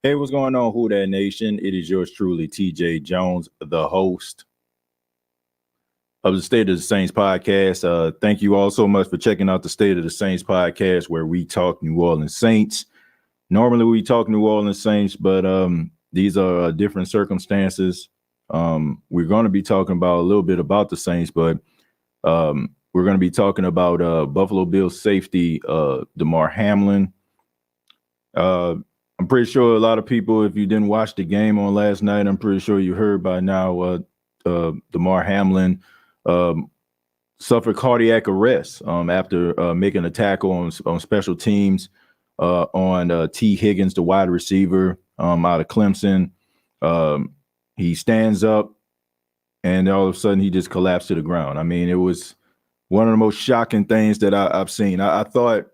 Hey, what's going on, Who Dat Nation? It is yours truly, TJ Jones, the host of the State of the Saints podcast. Thank you all so much for checking out the State of the Saints podcast, where we talk New Orleans Saints. Normally we talk New Orleans Saints, but these are different circumstances. We're going to be talking about a little bit about the Saints, but we're going to be talking about Buffalo Bills safety Damar Hamlin. I'm pretty sure a lot of people, if you didn't watch the game on last night, I'm pretty sure you heard by now Damar Hamlin suffered cardiac arrest after making a tackle on special teams on T. Higgins, the wide receiver out of Clemson. He stands up, and all of a sudden he just collapsed to the ground. I mean, it was one of the most shocking things that I've seen. I thought,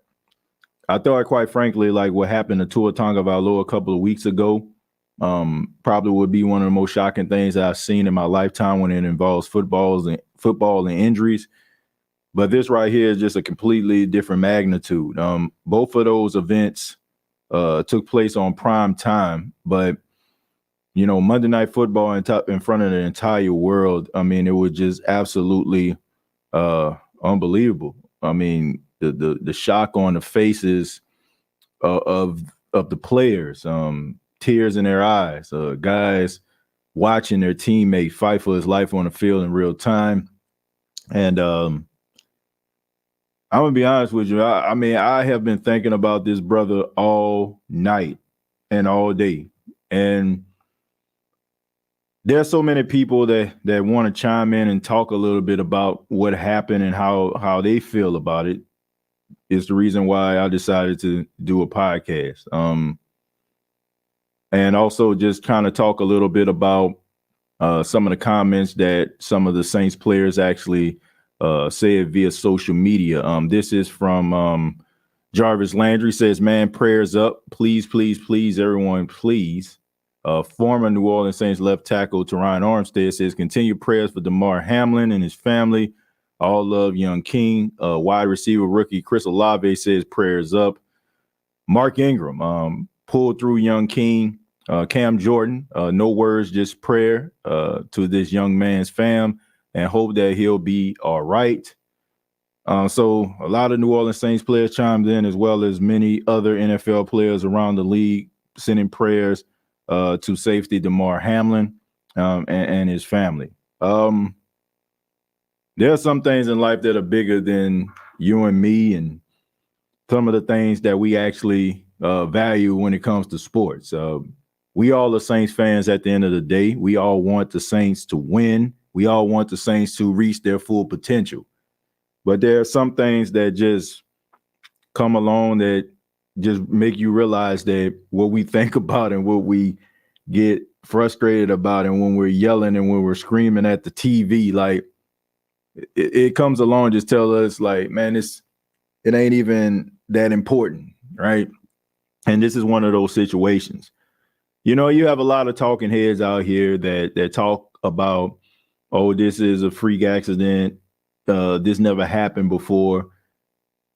quite frankly, like what happened to Tua Tagovailoa a couple of weeks ago probably would be one of the most shocking things that I've seen in my lifetime when it involves football and injuries. But this right here is just a completely different magnitude. Both of those events took place on prime time, but Monday Night Football in front of the entire world. I mean, it was just absolutely unbelievable. I mean, the shock on the faces of the players, tears in their eyes, guys watching their teammate fight for his life on the field in real time. And I'm gonna be honest with you. I mean, I have been thinking about this brother all night and all day, and there's so many people that want to chime in and talk a little bit about what happened and how they feel about it. Is the reason why I decided to do a podcast. And also just kind of talk a little bit about some of the comments that some of the Saints players actually said via social media. This is from Jarvis Landry. Says, man, prayers up. Please, please, please, everyone, please. Former New Orleans Saints left tackle Teron Armstead says, continue prayers for Damar Hamlin and his family. All love, young King. Wide receiver rookie Chris Olave says prayers up. Mark Ingram pulled through young King. Cam Jordan, no words, just prayer to this young man's fam, and hope that he'll be all right. So a lot of New Orleans Saints players chimed in, as well as many other NFL players around the league, sending prayers to safety Damar Hamlin and his family. There are some things in life that are bigger than you and me, and some of the things that we actually value when it comes to sports. We all are Saints fans at the end of the day. We all want the Saints to win. We all want the Saints to reach their full potential. But there are some things that just come along that just make you realize that what we think about and what we get frustrated about, and when we're yelling and when we're screaming at the TV, like, it comes along and just tell us, like, man, it ain't even that important, right? And this is one of those situations. You have a lot of talking heads out here that talk about, oh, this is a freak accident. This never happened before.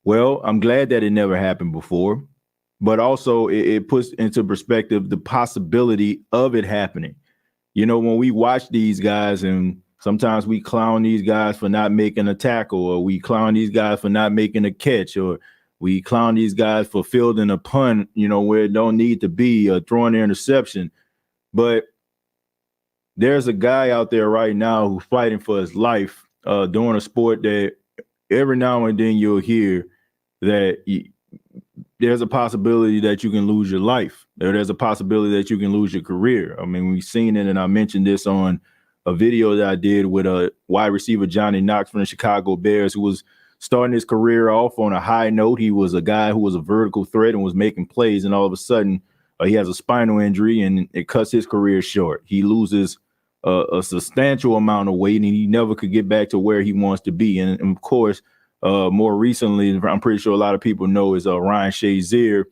Well, I'm glad that it never happened before, but also it puts into perspective the possibility of it happening. When we watch these guys, and sometimes we clown these guys for not making a tackle, or we clown these guys for not making a catch, or we clown these guys for fielding a punt, where it don't need to be, or throwing an interception. But there's a guy out there right now who's fighting for his life, doing a sport that every now and then you'll hear that there's a possibility that you can lose your life, or there's a possibility that you can lose your career. I mean, we've seen it, and I mentioned this on a video that I did with a wide receiver, Johnny Knox from the Chicago Bears, who was starting his career off on a high note. He was a guy who was a vertical threat and was making plays, and all of a sudden he has a spinal injury, and it cuts his career short. He loses a substantial amount of weight, and he never could get back to where he wants to be. And of course, more recently, I'm pretty sure a lot of people know, is Ryan Shazier,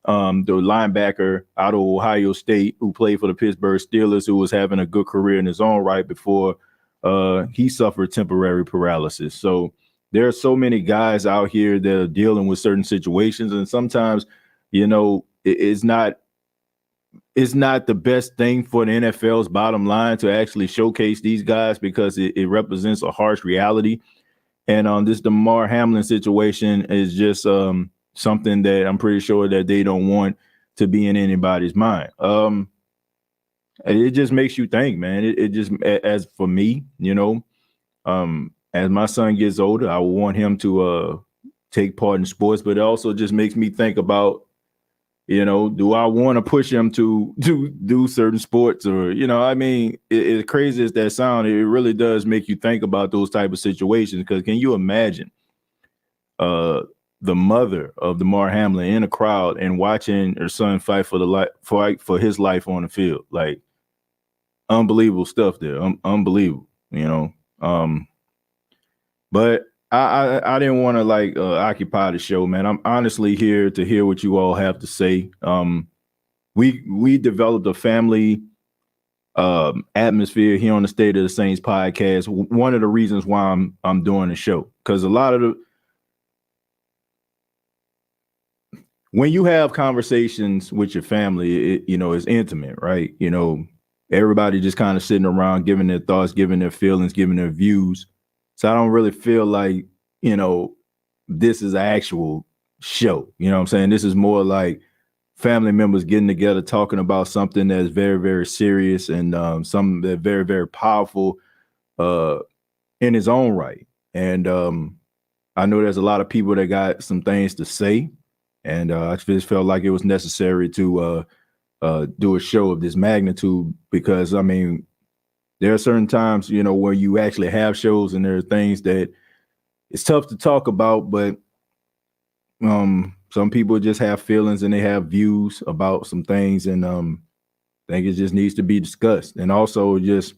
the linebacker out of Ohio State who played for the Pittsburgh Steelers, who was having a good career in his own right before he suffered temporary paralysis. So there are so many guys out here that are dealing with certain situations, and sometimes, it's not the best thing for the NFL's bottom line to actually showcase these guys, because it represents a harsh reality. And this Damar Hamlin situation is just something that I'm pretty sure that they don't want to be in anybody's mind. It just makes you think, man. It just, as for me, as my son gets older, I want him to take part in sports, but it also just makes me think about, do I want to push him to do certain sports? Or, as crazy as that sounds, it really does make you think about those type of situations. Because can you imagine the mother of Damar Hamlin in a crowd and watching her son fight for his life on the field? Like, unbelievable stuff there. Unbelievable, but I didn't want to occupy the show, man. I'm honestly here to hear what you all have to say. We developed a family atmosphere here on the State of the Saints podcast. One of the reasons why I'm doing the show, because a lot of when you have conversations with your family, it's intimate, right? Everybody just kind of sitting around, giving their thoughts, giving their feelings, giving their views. So I don't really feel like, this is an actual show. You know what I'm saying? This is more like family members getting together, talking about something that's very, very serious, and something that's very, very powerful in its own right. And I know there's a lot of people that got some things to say, and I just felt like it was necessary to do a show of this magnitude, because, I mean, there are certain times, where you actually have shows, and there are things that it's tough to talk about, but some people just have feelings and they have views about some things, and I think it just needs to be discussed. And also just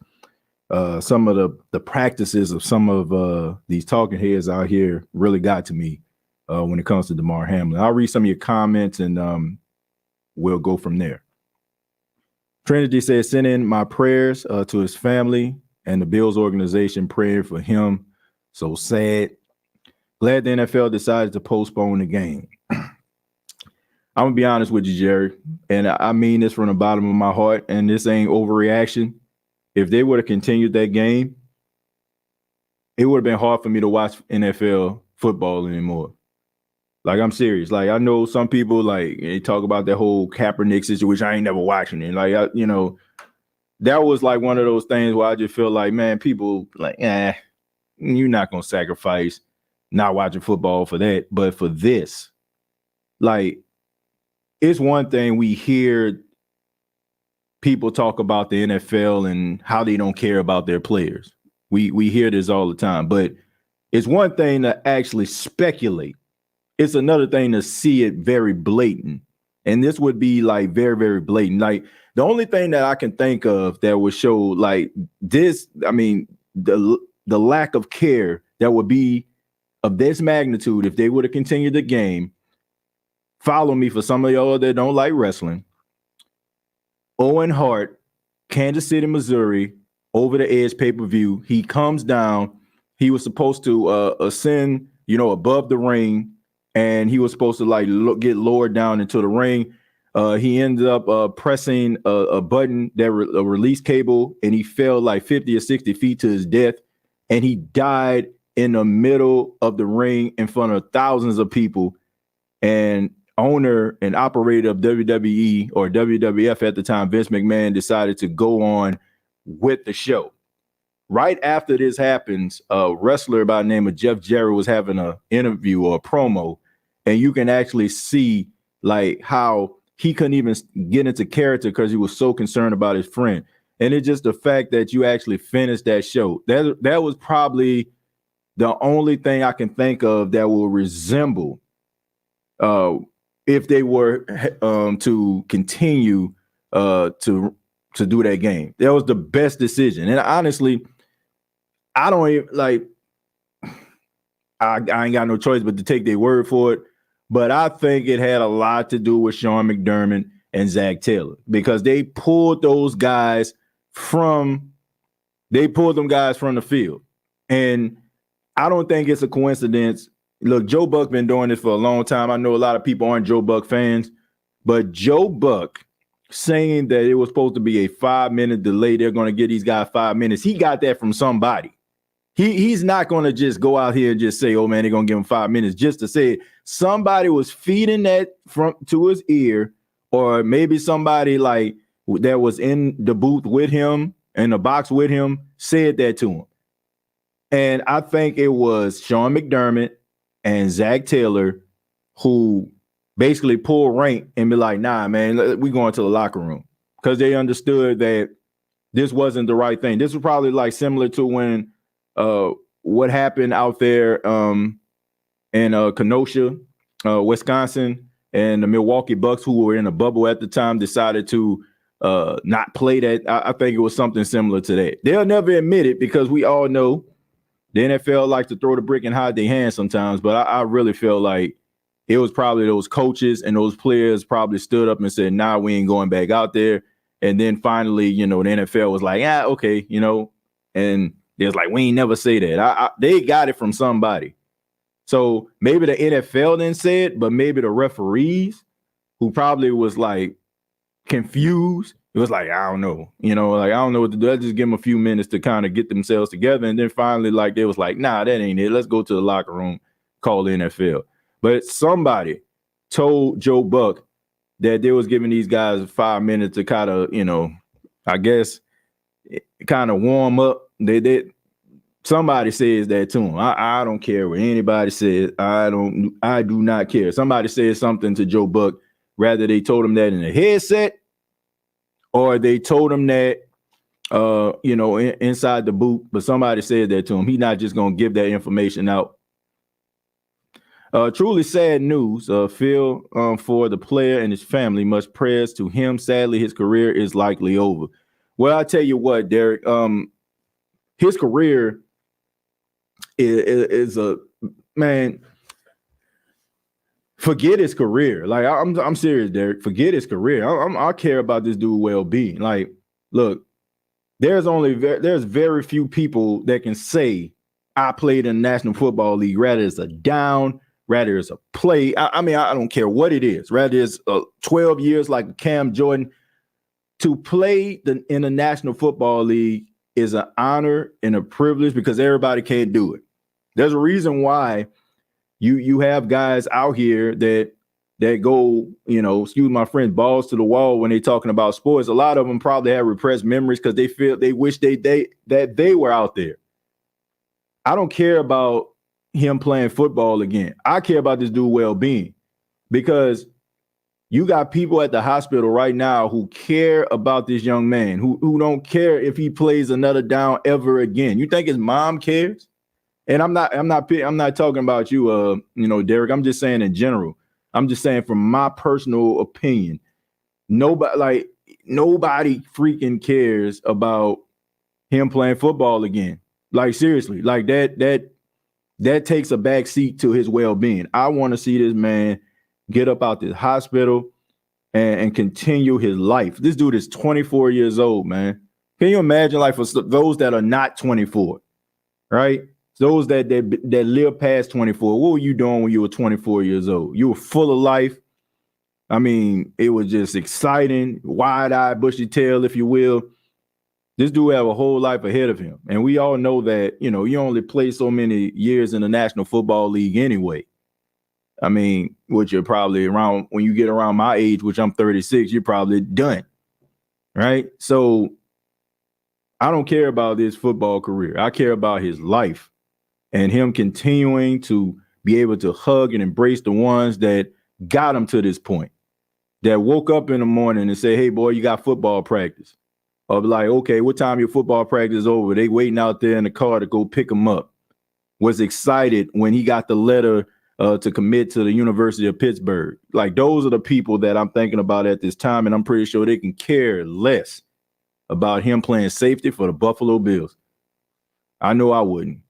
some of the practices of some of these talking heads out here really got to me when it comes to Damar Hamlin. I'll read some of your comments, and we'll go from there. Trinity says, send in my prayers to his family and the Bills organization, praying for him. So sad. Glad the NFL decided to postpone the game. I'm going to be honest with you, Jerry, and I mean this from the bottom of my heart, and this ain't overreaction. If they would have continued that game, it would have been hard for me to watch NFL football anymore. Like, I'm serious. Like, I know some people, like, they talk about that whole Kaepernick situation. I ain't never watching it. Like, that was like one of those things where I just feel like, man, people like, you're not going to sacrifice not watching football for that. But for this, like, it's one thing we hear people talk about the NFL and how they don't care about their players. We hear this all the time. But it's one thing to actually speculate. It's another thing to see it very blatant. And this would be like very, very blatant. Like, the only thing that I can think of that would show like this, I mean, the lack of care that would be of this magnitude if they would have continued the game. Follow me for some of y'all that don't like wrestling. Owen Hart, Kansas City, Missouri, Over the Edge pay-per-view. He comes down. He was supposed to ascend, above the ring. And he was supposed to get lowered down into the ring. He ended up pressing a button that a release cable, and he fell like 50 or 60 feet to his death. And he died in the middle of the ring in front of thousands of people. And owner and operator of WWE or WWF at the time, Vince McMahon, decided to go on with the show. Right after this happens, a wrestler by the name of Jeff Jarrett was having an interview or a promo, and you can actually see like how he couldn't even get into character because he was so concerned about his friend. And it's just the fact that you actually finished that show. That was probably the only thing I can think of that will resemble if they were to continue to do that game. That was the best decision. And honestly, I don't even like. I ain't got no choice but to take their word for it. But I think it had a lot to do with Sean McDermott and Zach Taylor because they pulled those guys from the field. And I don't think it's a coincidence. Look, Joe Buck been doing this for a long time. I know a lot of people aren't Joe Buck fans, but Joe Buck saying that it was supposed to be a 5-minute delay, they're going to get these guys 5 minutes. He got that from somebody. He's not going to just go out here and just say, oh, man, they're going to give him 5 minutes just to say it. Somebody was feeding that to his ear, or maybe somebody like that was in the booth with him, in the box with him, said that to him. And I think it was Sean McDermott and Zach Taylor who basically pulled rank and be like, nah, man, we going to the locker room because they understood that this wasn't the right thing. This was probably like similar to when what happened out there in Kenosha, Wisconsin, and the Milwaukee Bucks, who were in a bubble at the time, decided to not play that. I think it was something similar to that. They'll never admit it because we all know the NFL likes to throw the brick and hide their hands sometimes, but I really feel like it was probably those coaches and those players probably stood up and said, nah, we ain't going back out there. And then finally, the NFL was like, okay, and they was like, we ain't never say that. They got it from somebody. So maybe the NFL didn't say it, but maybe the referees who probably was like confused. It was like, I don't know, I don't know what to do. I just give them a few minutes to kind of get themselves together. And then finally, like, they was like, nah, that ain't it. Let's go to the locker room, call the NFL. But somebody told Joe Buck that they was giving these guys 5 minutes to kind of, I guess, kind of warm up. Somebody says that to him. I don't care what anybody says. I do not care. Somebody says something to Joe Buck, rather they told him that in a headset or they told him that, inside the booth, but somebody said that to him. He's not just going to give that information out. Truly sad news. Feel for the player and his family. Much prayers to him. Sadly, his career is likely over. Well, I tell you what, Derek, his career is a man. Forget his career. Like I'm serious, Derek. Forget his career. I care about this dude's well-being. Like, look, there's very few people that can say I played in the National Football League. Rather it's a down, rather it's a play. I mean, I don't care what it is. Rather it's 12 years like Cam Jordan. To play in the National Football League is an honor and a privilege because everybody can't do it. There's a reason why you have guys out here that go, excuse my friend, balls to the wall when they're talking about sports. A lot of them probably have repressed memories because they wish that they were out there. I don't care about him playing football again. I care about this dude's well-being because you got people at the hospital right now who care about this young man, who don't care if he plays another down ever again. You think his mom cares? And I'm not talking about you, Derek. I'm just saying in general. I'm just saying from my personal opinion, nobody freaking cares about him playing football again. Like seriously, like that takes a back seat to his well-being. I want to see this man get up out this hospital and continue his life. This dude is 24 years old, man. Can you imagine, like, for those that are not 24, right? Those that live past 24, what were you doing when you were 24 years old? You were full of life. I mean, it was just exciting, wide-eyed, bushy tail, if you will. This dude have a whole life ahead of him. And we all know that, you only play so many years in the National Football League anyway. I mean, which you're probably around, when you get around my age, which I'm 36, you're probably done, right? So I don't care about his football career. I care about his life and him continuing to be able to hug and embrace the ones that got him to this point, that woke up in the morning and say, hey, boy, you got football practice. Or be like, okay, what time your football practice is over? They waiting out there in the car to go pick him up. Was excited when he got the letter to commit to the University of Pittsburgh. Like, those are the people that I'm thinking about at this time, and I'm pretty sure they can care less about him playing safety for the Buffalo Bills. I know I wouldn't.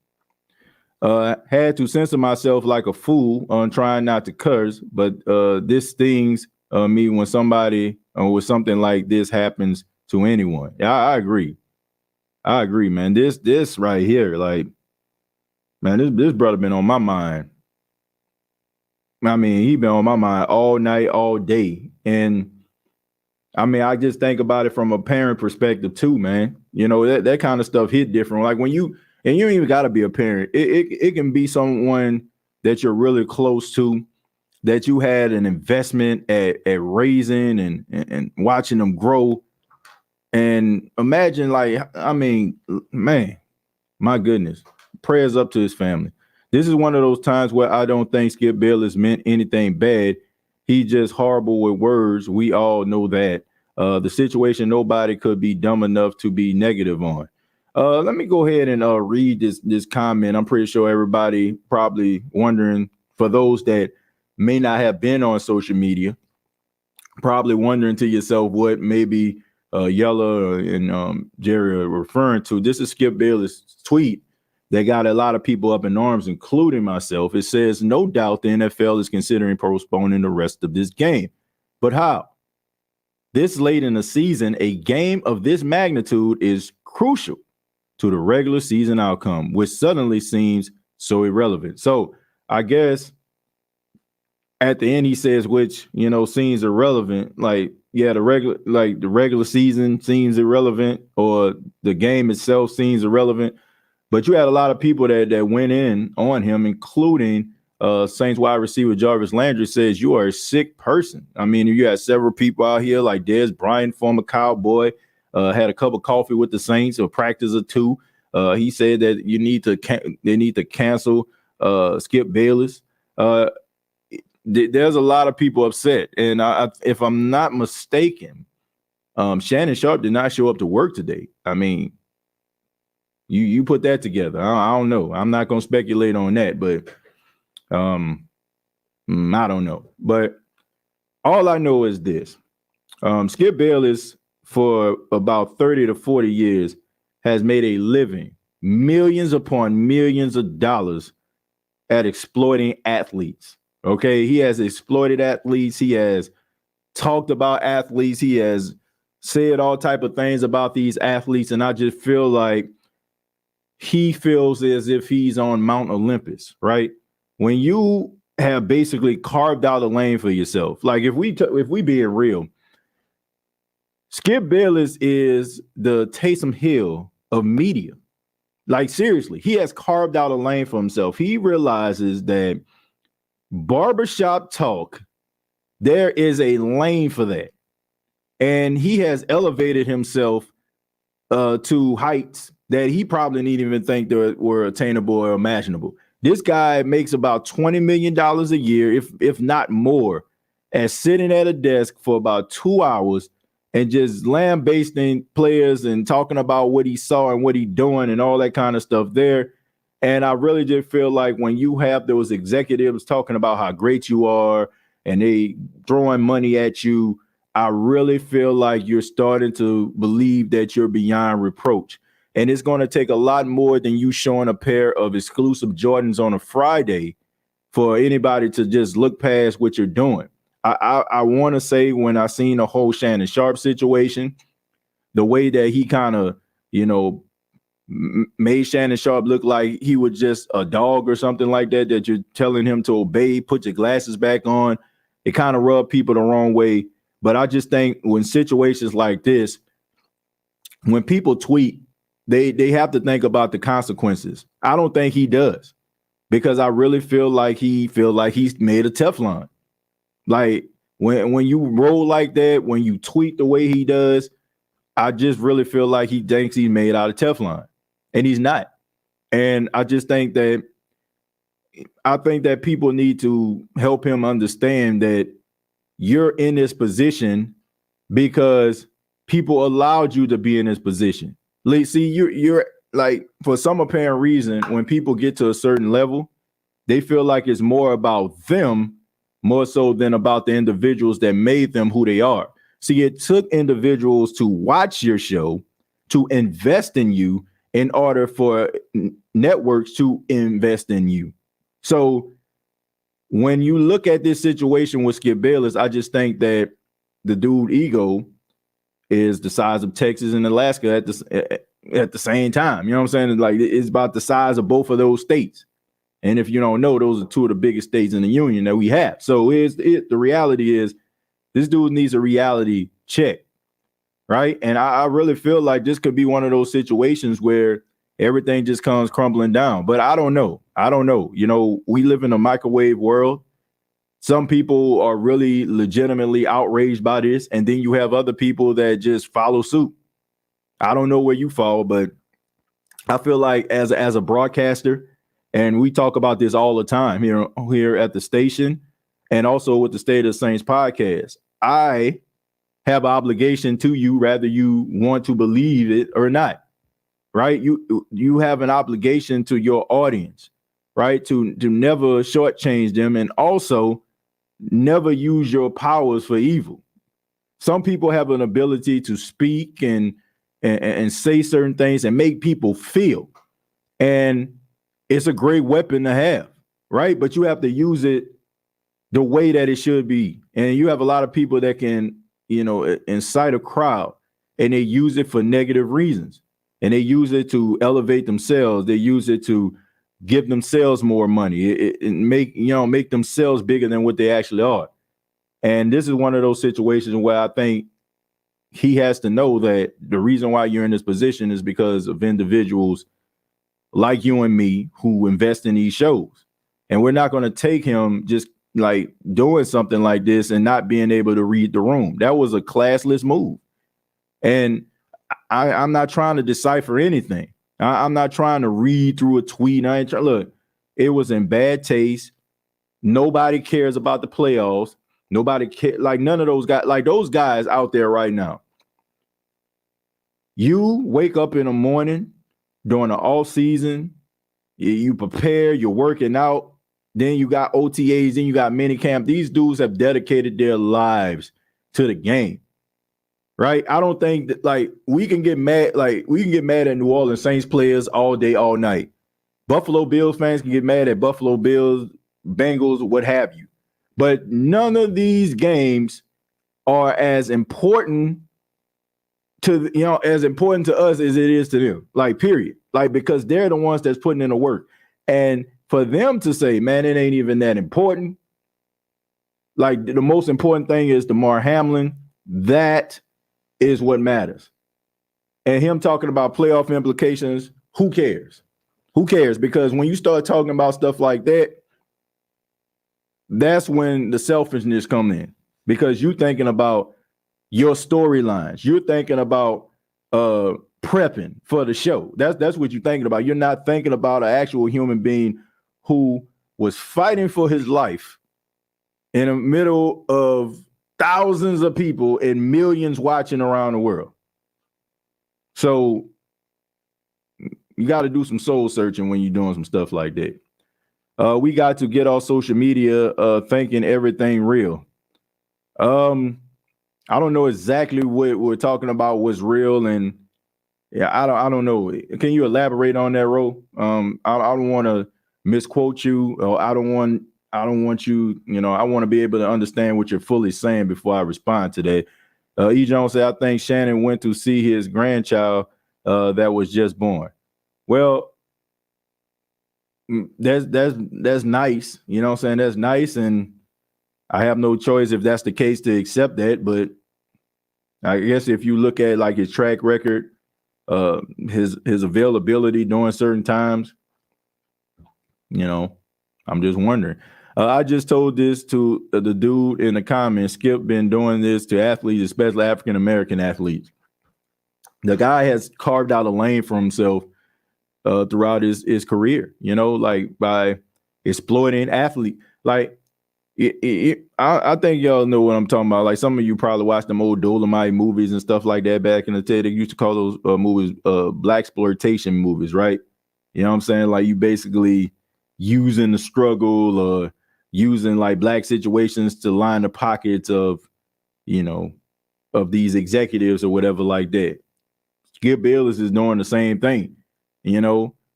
Had to censor myself like a fool on trying not to curse, but this stings me when somebody or something like this happens to anyone. Yeah, I agree. I agree, man. This right here, like, man, this brother been on my mind. I mean, he been on my mind all night, all day. And I mean, I just think about it from a parent perspective too, man. You know, that kind of stuff hit different. Like when you don't even got to be a parent. It can be someone that you're really close to, that you had an investment at raising and watching them grow. And imagine, like, I mean, man, my goodness, prayers up to his family. This is one of those times where I don't think Skip Bayless meant anything bad. He just horrible with words. We all know that. The situation nobody could be dumb enough to be negative on. Let me go ahead and read this comment. I'm pretty sure everybody probably wondering, for those that may not have been on social media, probably wondering to yourself what maybe Yella and Jerry are referring to. This is Skip Bayless' tweet that got a lot of people up in arms, including myself. It says, no doubt the NFL is considering postponing the rest of this game. But how? This late in the season, a game of this magnitude is crucial to the regular season outcome, which suddenly seems so irrelevant. So I guess at the end he says, which, you know, seems irrelevant. Like, yeah, the regular season seems irrelevant, or the game itself seems irrelevant. But you had a lot of people that went in on him, including Saints wide receiver Jarvis Landry says, you are a sick person. I mean, you had several people out here like Dez Bryant, former Cowboy, had a cup of coffee with the Saints, or practice or two. He said that they need to cancel Skip Bayless. There's a lot of people upset. And if I'm not mistaken, Shannon Sharp did not show up to work today. I mean, you put that together. I don't know. I'm not going to speculate on that, but I don't know. But all I know is this. Skip Bayless, for about 30 to 40 years, has made a living, millions upon millions of dollars, at exploiting athletes. Okay, he has exploited athletes. He has talked about athletes. He has said all type of things about these athletes, and I just feel like he feels as if he's on Mount Olympus, right? When you have basically carved out a lane for yourself, like if we being real, Skip Bayless is the Taysom Hill of media. Like, seriously, he has carved out a lane for himself. He realizes that barbershop talk, there is a lane for that. And he has elevated himself to heights that he probably didn't even think that were attainable or imaginable. This guy makes about $20 million a year, if not more, as sitting at a desk for about 2 hours and just lambasting players and talking about what he saw and what he's doing and all that kind of stuff there. And I really just feel like when you have those executives talking about how great you are and they throwing money at you, I really feel like you're starting to believe that you're beyond reproach. And it's going to take a lot more than you showing a pair of exclusive Jordans on a Friday for anybody to just look past what you're doing. I want to say, when I seen the whole Shannon Sharp situation, the way that he kind of, made Shannon Sharp look like he was just a dog or something like that, that you're telling him to obey, put your glasses back on. It kind of rubbed people the wrong way. But I just think when situations like this, when people tweet, they have to think about the consequences. I don't think he does, because I really feel like he's made a Teflon. Like when you roll like that, when you tweet the way he does, I just really feel like he thinks he's made out of Teflon, and he's not. And I think that people need to help him understand that you're in this position because people allowed you to be in this position. See, you're like, for some apparent reason, when people get to a certain level, they feel like it's more about them more so than about the individuals that made them who they are. See, it took individuals to watch your show, to invest in you, in order for networks to invest in you. So when you look at this situation with Skip Bayless, I just think that the dude ego is the size of Texas and Alaska at the same time. You know what I'm saying? Like, it's about the size of both of those states. And if you don't know, those are two of the biggest states in the union that we have. So the reality is this dude needs a reality check, right? And I really feel like this could be one of those situations where everything just comes crumbling down. But I don't know. You know, we live in a microwave world. Some people are really legitimately outraged by this. And then you have other people that just follow suit. I don't know where you fall, but I feel like as a broadcaster, and we talk about this all the time here at the station and also with the State of the Saints podcast, I have obligation to you, whether you want to believe it or not, right? You have an obligation to your audience, right? To never shortchange them and also never use your powers for evil. Some people have an ability to speak and say certain things and make people feel. And it's a great weapon to have, right? But you have to use it the way that it should be. And you have a lot of people that can, you know, incite a crowd, and they use it for negative reasons. And they use it to elevate themselves. They use it to give themselves more money. It make themselves bigger than what they actually are. And this is one of those situations where I think he has to know that the reason why you're in this position is because of individuals like you and me who invest in these shows. And we're not going to take him just like doing something like this and not being able to read the room. That was a classless move. And I'm not trying to decipher anything. I'm not trying to read through a tweet. Look, it was in bad taste. Nobody cares about the playoffs. Nobody cares. Like, none of those guys, like those guys out there right now. You wake up in the morning during the off season, you prepare, you're working out, then you got OTAs, then you got mini camp. These dudes have dedicated their lives to the game, right? I don't think that, like, we can get mad at New Orleans Saints players all day, all night. Buffalo Bills fans can get mad at Buffalo Bills, Bengals, what have you. But none of these games are as important to us as it is to them, like, period. Like, because they're the ones that's putting in the work. And for them to say, man, it ain't even that important. Like, the most important thing is Damar Hamlin. That is what matters. And him talking about playoff implications, who cares? Who cares? Because when you start talking about stuff like that, that's when the selfishness comes in. Because you're thinking about your storylines. You're thinking about prepping for the show. That's what you're thinking about. You're not thinking about an actual human being who was fighting for his life in the middle of thousands of people and millions watching around the world. So you got to do some soul searching when you're doing some stuff like that. We got to get off social media thinking everything real. I don't know exactly what we're talking about was real, and yeah, I don't know. Can you elaborate on that, Ro? I don't want to misquote you, or I don't want you. You know, I want to be able to understand what you're fully saying before I respond to that. E. Jones said, I think Shannon went to see his grandchild that was just born. Well, that's nice. You know what I'm saying? That's nice, and I have no choice if that's the case to accept that. But I guess if you look at like his track record, his availability during certain times, you know, I'm just wondering. I just told this to the dude in the comments. Skip been doing this to athletes, especially African American athletes. The guy has carved out a lane for himself throughout his career, like by exploiting athlete. Like I think y'all know what I'm talking about. Like some of you probably watched them old Dolomite movies and stuff like that back in the day. They used to call those movies black exploitation movies, right? You know what I'm saying? Like you basically using the struggle or using like black situations to line the pockets of, of these executives or whatever like that. Skip Bayless is doing the same thing.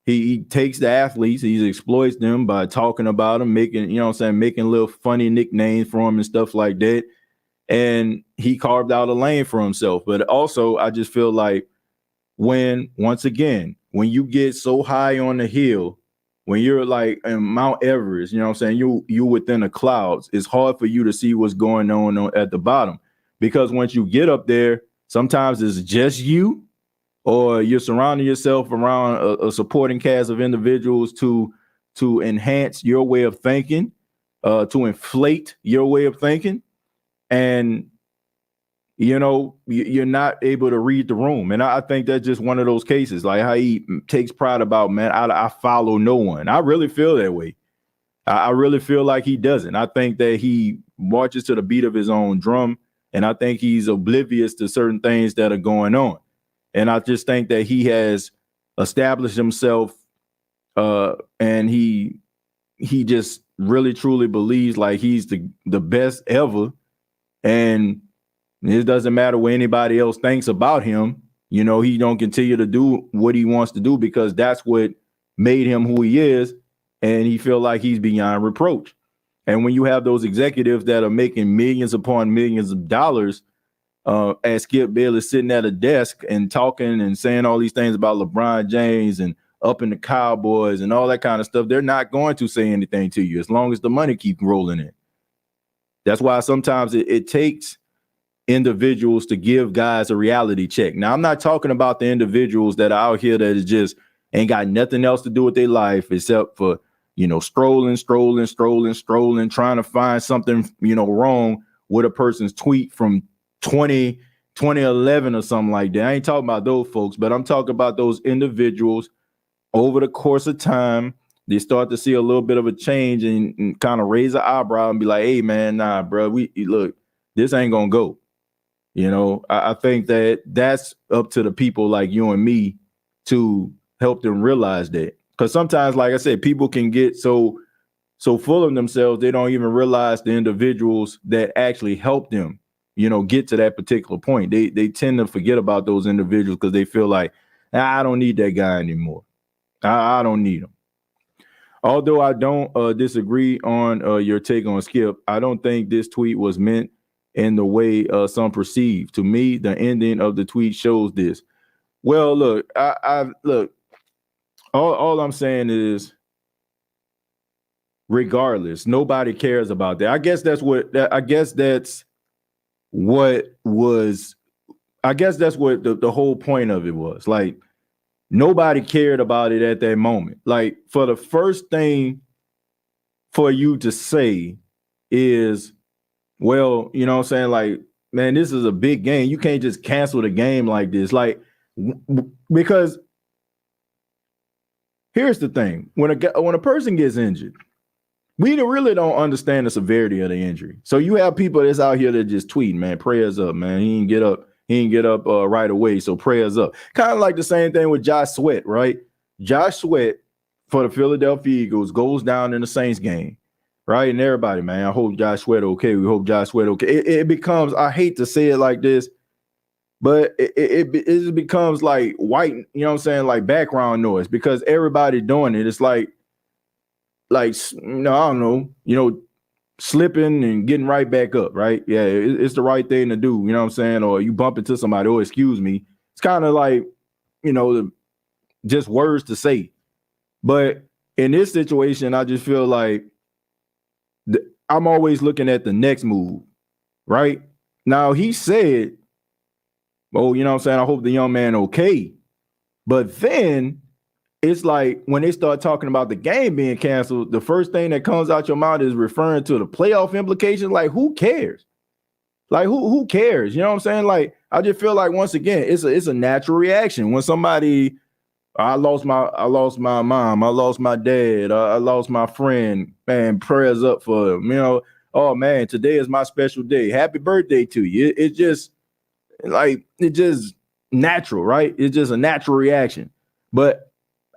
He takes the athletes, he exploits them by talking about them, making, making little funny nicknames for them and stuff like that. And he carved out a lane for himself. But also, I just feel like once again, when you get so high on the hill, when you're like in Mount Everest, you within the clouds, it's hard for you to see what's going on at the bottom. Because once you get up there, sometimes it's just you, or you're surrounding yourself around a supporting cast of individuals to enhance your way of thinking, to inflate your way of thinking. And, you're not able to read the room. And I think that's just one of those cases, like how he takes pride about, man, I follow no one. I really feel that way. I really feel like he doesn't. I think that he marches to the beat of his own drum. And I think he's oblivious to certain things that are going on. And I just think that he has established himself and he just really, truly believes like he's the best ever. And it doesn't matter what anybody else thinks about him. He don't continue to do what he wants to do because that's what made him who he is. And he feel like he's beyond reproach. And when you have those executives that are making millions upon millions of dollars, as Skip Bayless sitting at a desk and talking and saying all these things about LeBron James and up in the Cowboys and all that kind of stuff, they're not going to say anything to you as long as the money keeps rolling in. That's why sometimes it takes individuals to give guys a reality check. Now, I'm not talking about the individuals that are out here that is just ain't got nothing else to do with their life except for, strolling, trying to find something, wrong with a person's tweet from 2011 or something like that. I ain't talking about those folks, but I'm talking about those individuals over the course of time. They start to see a little bit of a change and kind of raise an eyebrow and be like, hey, man, nah, bro, look, this ain't going to go. I think that's up to the people like you and me to help them realize that. Because sometimes, like I said, people can get so full of themselves, they don't even realize the individuals that actually help them, get to that particular point. They tend to forget about those individuals because they feel like, I don't need that guy anymore. I don't need him. Although I don't disagree on your take on Skip, I don't think this tweet was meant in the way some perceive. To me, the ending of the tweet shows this. Well, look, I look. All I'm saying is, regardless, nobody cares about that. I guess that's what the whole point of it was. Like, nobody cared about it at that moment. Like, for the first thing for you to say is, well, you know what I'm saying? Like, man, this is a big game. You can't just cancel the game like this. Like, because here's the thing. When a person gets injured, we really don't understand the severity of the injury. So you have people that's out here that just tweet, man, prayers up, man. He didn't get up right away, so prayers up. Kind of like the same thing with Josh Sweat, right? Josh Sweat for the Philadelphia Eagles goes down in the Saints game. Right. And everybody, man, I hope Josh Sweat okay. We hope Josh Sweat okay. It becomes, I hate to say it like this, but it becomes like white, you know what I'm saying, like background noise because everybody doing it. It's like, I don't know, slipping and getting right back up, right? Yeah, it's the right thing to do, you know what I'm saying? Or you bump into somebody, oh, excuse me. It's kind of like, just words to say. But in this situation, I just feel like I'm always looking at the next move, right? Now, he said, oh, you know what I'm saying? I hope the young man okay. But then it's like when they start talking about the game being canceled, the first thing that comes out your mouth is referring to the playoff implications. Like, who cares? Like, who cares? You know what I'm saying? Like, I just feel like once again, it's a natural reaction when somebody. I lost my mom. I lost my dad. I lost my friend. Man, prayers up for him. Oh man, today is my special day. Happy birthday to you. It's just like it's just natural, right? It's just a natural reaction. But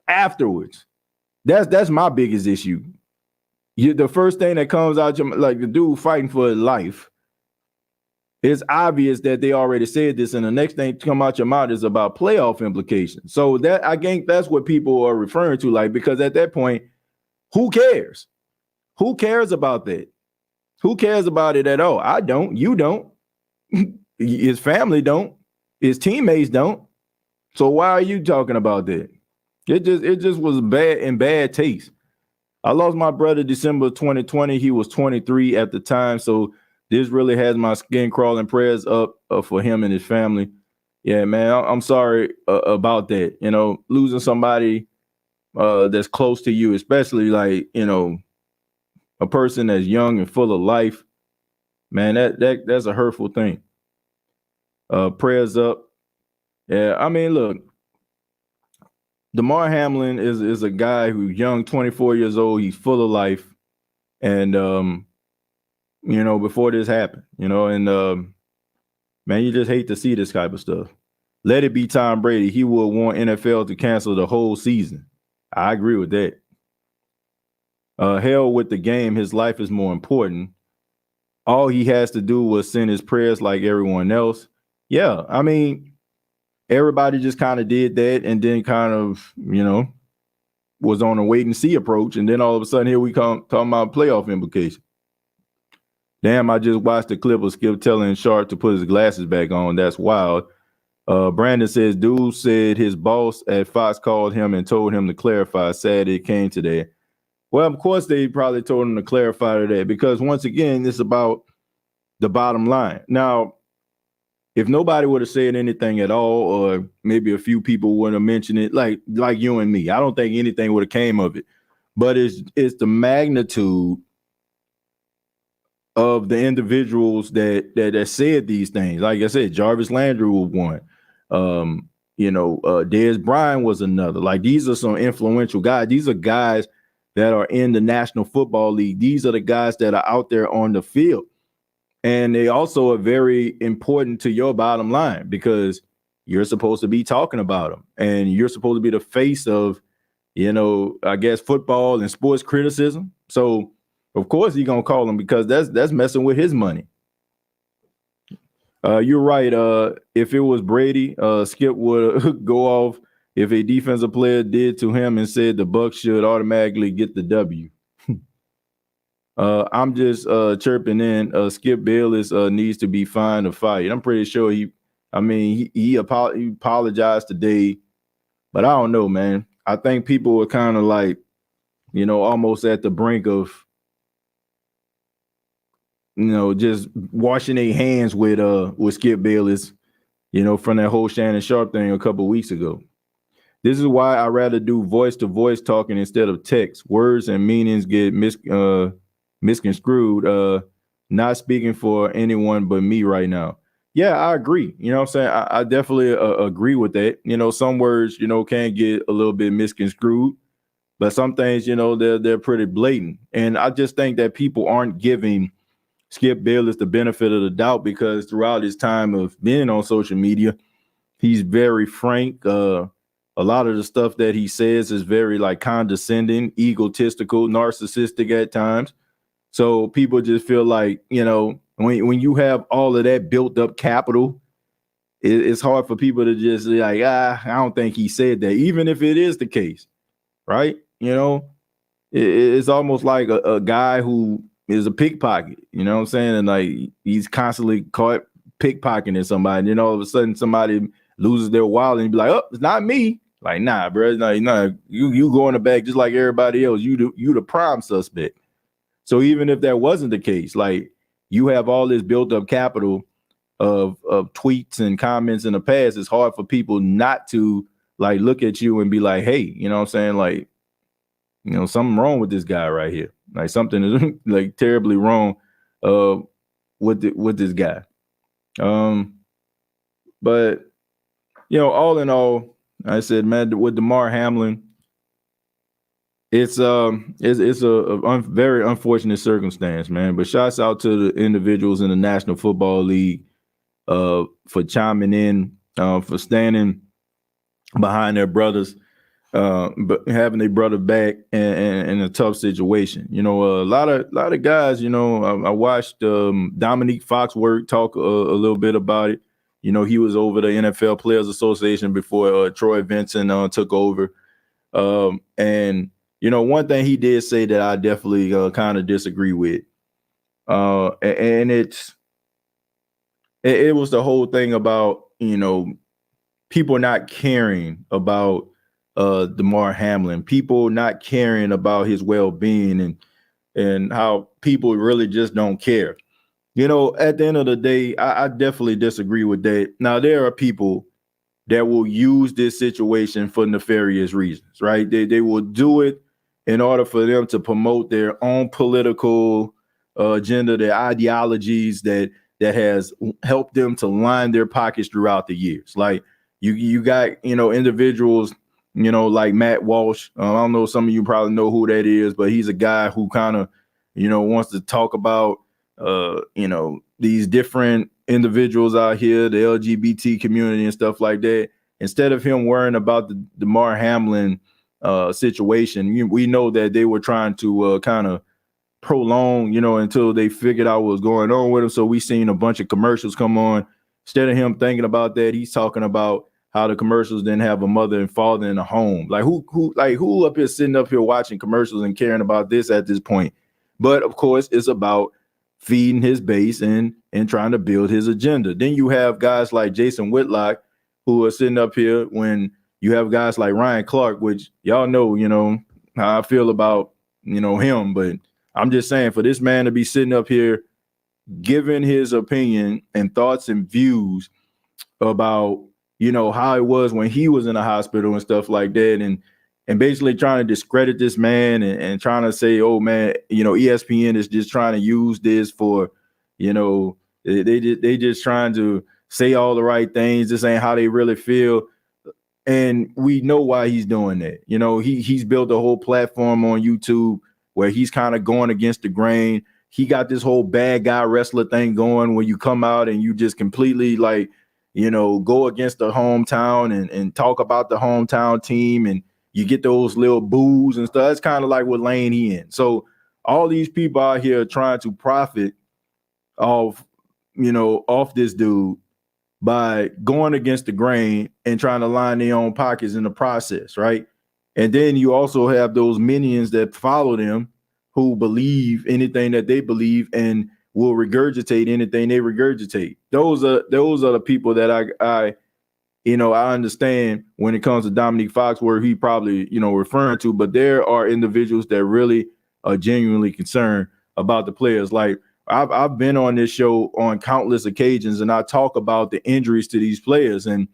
afterwards, that's my biggest issue. The first thing that comes out your, like the dude fighting for his life. It's obvious that they already said this, and the next thing to come out your mouth is about playoff implications. So that I think that's what people are referring to, like, because at that point, who cares? Who cares about that? Who cares about it at all? I don't. You don't. His family don't. His teammates don't. So why are you talking about that? It just was bad taste. I lost my brother December 2020. He was 23 at the time, so this really has my skin crawling. Prayers up for him and his family. Yeah, man, I'm sorry about that. Losing somebody that's close to you, especially like, a person that's young and full of life, man, that's a hurtful thing. Prayers up. Yeah, I mean, look, Damar Hamlin is a guy who's young, 24 years old. He's full of life. And, before this happened, man, you just hate to see this type of stuff. Let it be Tom Brady. He would want NFL to cancel the whole season. I agree with that. Hell with the game. His life is more important. All he has to do was send his prayers like everyone else. Yeah, I mean, everybody just kind of did that and then kind of, was on a wait and see approach. And then all of a sudden, here we come talking about playoff implications. Damn, I just watched the clip of Skip telling Sharp to put his glasses back on. That's wild. Brandon says, dude said his boss at Fox called him and told him to clarify. Sad it came today. Well, of course, they probably told him to clarify that because once again, it's about the bottom line. Now, if nobody would have said anything at all, or maybe a few people wouldn't have mentioned it, like you and me, I don't think anything would have came of it. But it's the magnitude of the individuals that said these things. Like I said, Jarvis Landry was one. Dez Bryant was another. Like, these are some influential guys. These are guys that are in the National Football League. These are the guys that are out there on the field. And they also are very important to your bottom line because you're supposed to be talking about them. And you're supposed to be the face of, I guess, football and sports criticism. So, of course, he's going to call him because that's messing with his money. You're right. If it was Brady, Skip would go off if a defensive player did to him and said the Bucs should automatically get the W. I'm just chirping in. Skip Bayless needs to be fined or fired. I'm pretty sure he apologized today, but I don't know, man. I think people were kind of like, almost at the brink of, just washing their hands with Skip Bayless, from that whole Shannon Sharp thing a couple of weeks ago. This is why I rather do voice-to-voice talking instead of text. Words and meanings get misconstrued. Not speaking for anyone but me right now. Yeah, I agree. You know what I'm saying? I definitely agree with that. Some words, can get a little bit misconstrued, but some things, they're pretty blatant. And I just think that people aren't giving Skip Bayless the benefit of the doubt because throughout his time of being on social media, he's very frank. A lot of the stuff that he says is very like condescending, egotistical, narcissistic at times. So people just feel like, when you have all of that built up capital, it's hard for people to just be like, I don't think he said that, even if it is the case, right? It's almost like a guy who is a pickpocket, you know what I'm saying? And like he's constantly caught pickpocketing somebody. And then all of a sudden somebody loses their wallet and be like, oh, it's not me. Like, nah, bro, nah, you go in the back just like everybody else. You the prime suspect. So even if that wasn't the case, like you have all this built up capital of tweets and comments in the past, it's hard for people not to like look at you and be like, hey, you know what I'm saying? Like, something wrong with this guy right here. Like something is like terribly wrong with this guy. But all in all, I said, man, with Damar Hamlin, it's a very unfortunate circumstance, man. But shouts out to the individuals in the National Football League for chiming in, for standing behind their brothers, but having their brother back in a tough situation. A lot of guys. I watched Dominique Foxworth talk a little bit about it. He was over the NFL Players Association before Troy Vincent took over. And one thing he did say that I definitely kind of disagree with, and it was the whole thing about people not caring about Damar Hamlin, people not caring about his well-being, and how people really just don't care. At the end of the day, I definitely disagree with that. Now, there are people that will use this situation for nefarious reasons, right? They will do it in order for them to promote their own political agenda, their ideologies that has helped them to line their pockets throughout the years. Like you got, individuals, like Matt Walsh. I don't know, some of you probably know who that is, but he's a guy who kind of, wants to talk about, these different individuals out here, the LGBT community and stuff like that. Instead of him worrying about the Damar Hamlin situation, we know that they were trying to kind of prolong, until they figured out what was going on with him. So we seen a bunch of commercials come on. Instead of him thinking about that, he's talking about how the commercials didn't have a mother and father in the home. Like who up here sitting up here watching commercials and caring about this at this point? But of course, it's about feeding his base and trying to build his agenda. Then you have guys like Jason Whitlock who are sitting up here, when you have guys like Ryan Clark, which y'all know, how I feel about, him. But I'm just saying, for this man to be sitting up here giving his opinion and thoughts and views about, how it was when he was in the hospital and stuff like that, and basically trying to discredit this man and trying to say, oh man, ESPN is just trying to use this for, they just trying to say all the right things. This ain't how they really feel. And we know why he's doing that. He's built a whole platform on YouTube where he's kind of going against the grain. He got this whole bad guy wrestler thing going where you come out and you just completely go against the hometown and talk about the hometown team, and you get those little boos and stuff. It's kind of like what lane he in. So all these people out here trying to profit off this dude by going against the grain and trying to line their own pockets in the process, right? And then you also have those minions that follow them who believe anything that they believe and will regurgitate anything they regurgitate. Those are the people that I understand when it comes to Dominique Foxworth, he probably, referring to, but there are individuals that really are genuinely concerned about the players. Like I've been on this show on countless occasions, and I talk about the injuries to these players and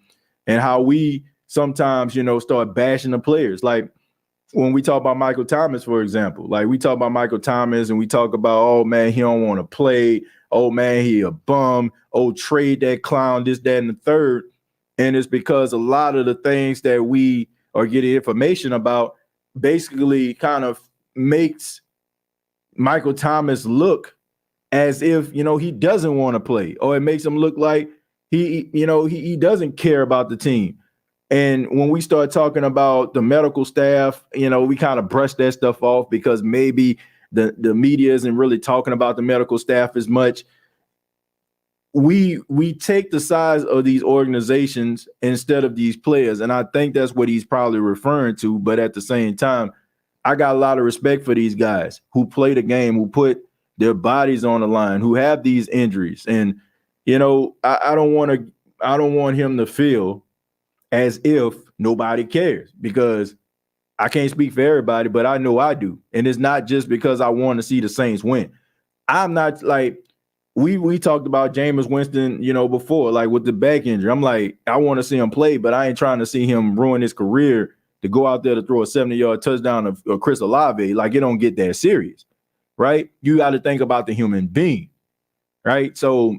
how we sometimes, start bashing the players. Like when we talk about Michael Thomas, for example, like we talk about Michael Thomas and we talk about, oh man, he don't want to play. Oh man, he a bum. Oh, trade that clown, this, that, and the third. And it's because a lot of the things that we are getting information about basically kind of makes Michael Thomas look as if, he doesn't want to play, or it makes him look like he doesn't care about the team. And when we start talking about the medical staff, we kind of brush that stuff off because maybe the media isn't really talking about the medical staff as much. We take the size of these organizations instead of these players. And I think that's what he's probably referring to. But at the same time, I got a lot of respect for these guys who play the game, who put their bodies on the line, who have these injuries. And, I don't want him to feel as if nobody cares, because I can't speak for everybody, but I know I do. And it's not just because I want to see the Saints win. I'm not like, we talked about Jameis Winston, before, like with the back injury. I'm like, I want to see him play, but I ain't trying to see him ruin his career to go out there to throw a 70-yard touchdown of Chris Olave. Like, it don't get that serious, right? You got to think about the human being, right? So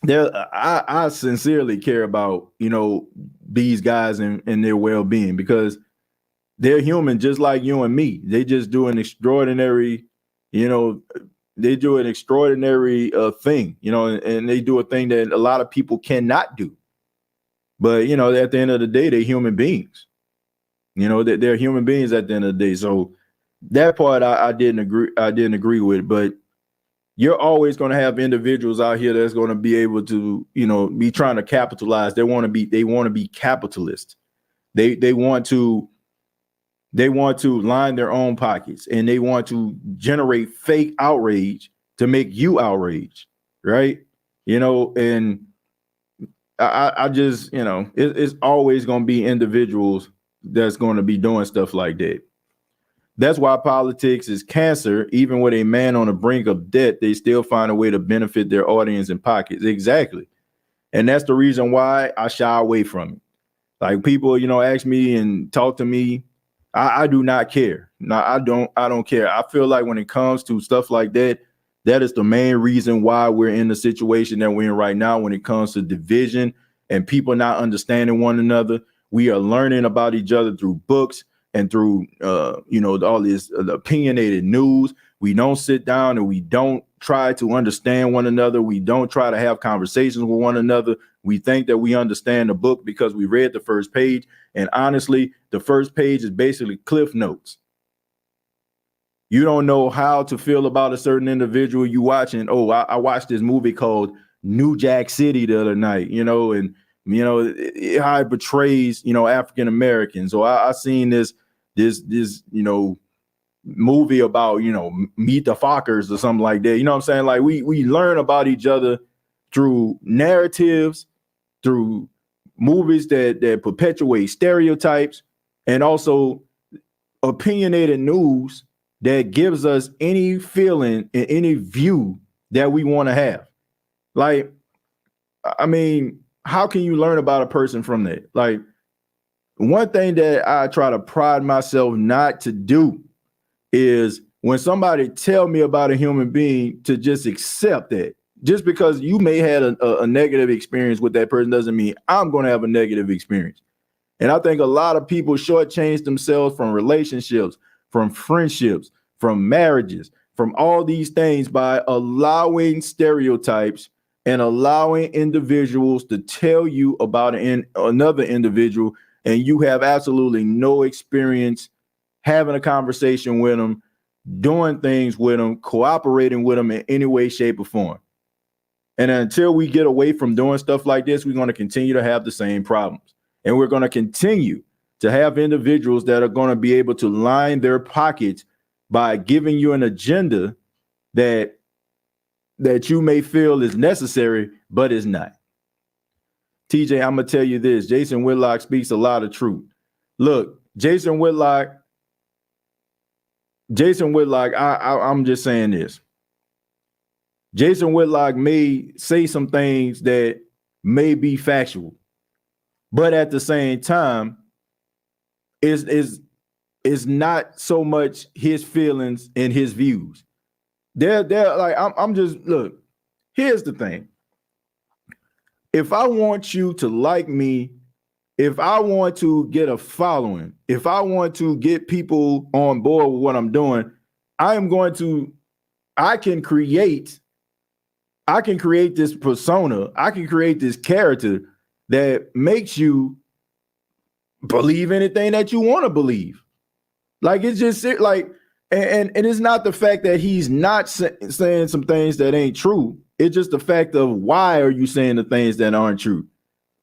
I sincerely care about, these guys and their well-being, because they're human just like you and me. They just do an extraordinary, you know, they do an extraordinary thing, and they do a thing that a lot of people cannot do. But, at the end of the day, they're human beings. They're human beings at the end of the day. So that part I didn't agree. I didn't agree with. But you're always going to have individuals out here that's going to be able to, be trying to capitalize. They want to be capitalists. They want to line their own pockets, and they want to generate fake outrage to make you outraged, right? And I just, it's always going to be individuals that's going to be doing stuff like that. That's why politics is cancer. Even with a man on the brink of death, they still find a way to benefit their audience and pockets. Exactly. And that's the reason why I shy away from it. Like, people, ask me and talk to me. I do not care. No, I don't care. I feel like when it comes to stuff like that, that is the main reason why we're in the situation that we're in right now. When it comes to division and people not understanding one another, we are learning about each other through books and through, all this opinionated news. We don't sit down and we don't try to understand one another. We don't try to have conversations with one another. We think that we understand the book because we read the first page. And honestly, the first page is basically cliff notes. You don't know how to feel about a certain individual you watching. Oh, I watched this movie called New Jack City the other night, how it portrays, African Americans. Or I seen this movie about, Meet the Fockers or something like that. You know what I'm saying? Like, we learn about each other through narratives, through movies that perpetuate stereotypes, and also opinionated news that gives us any feeling and any view that we want to have. Like, I mean, how can you learn about a person from that? Like, one thing that I try to pride myself not to do is, when somebody tell me about a human being, to just accept that. Just because you may have a negative experience with that person doesn't mean I'm going to have a negative experience. And I think a lot of people shortchange themselves from relationships, from friendships, from marriages, from all these things by allowing stereotypes and allowing individuals to tell you about another individual, and you have absolutely no experience having a conversation with them, doing things with them, cooperating with them in any way, shape, or form. And until we get away from doing stuff like this, we're going to continue to have the same problems. And we're going to continue to have individuals that are going to be able to line their pockets by giving you an agenda that you may feel is necessary, but is not. TJ, I'm going to tell you this. Jason Whitlock speaks a lot of truth. Look, Jason Whitlock, I'm just saying this. Jason Whitlock may say some things that may be factual, but at the same time, is not so much his feelings and his views. They're like, I'm just, look, here's the thing. If I want you to like me, if I want to get a following, if I want to get people on board with what I'm doing, I can create this persona. I can create this character that makes you believe anything that you want to believe. Like, it's just like, and it's not the fact that he's not saying some things that ain't true. It's just the fact of, why are you saying the things that aren't true?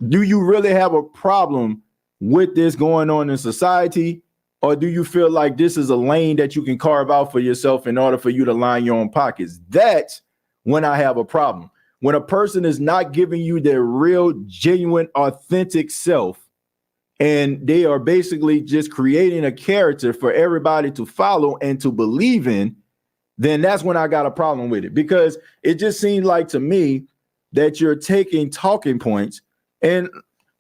Do you really have a problem with this going on in society? Or do you feel like this is a lane that you can carve out for yourself in order for you to line your own pockets? That's when I have a problem. When a person is not giving you their real, genuine, authentic self, and they are basically just creating a character for everybody to follow and to believe in, then that's when I got a problem with it. Because it just seemed like to me that you're taking talking points, and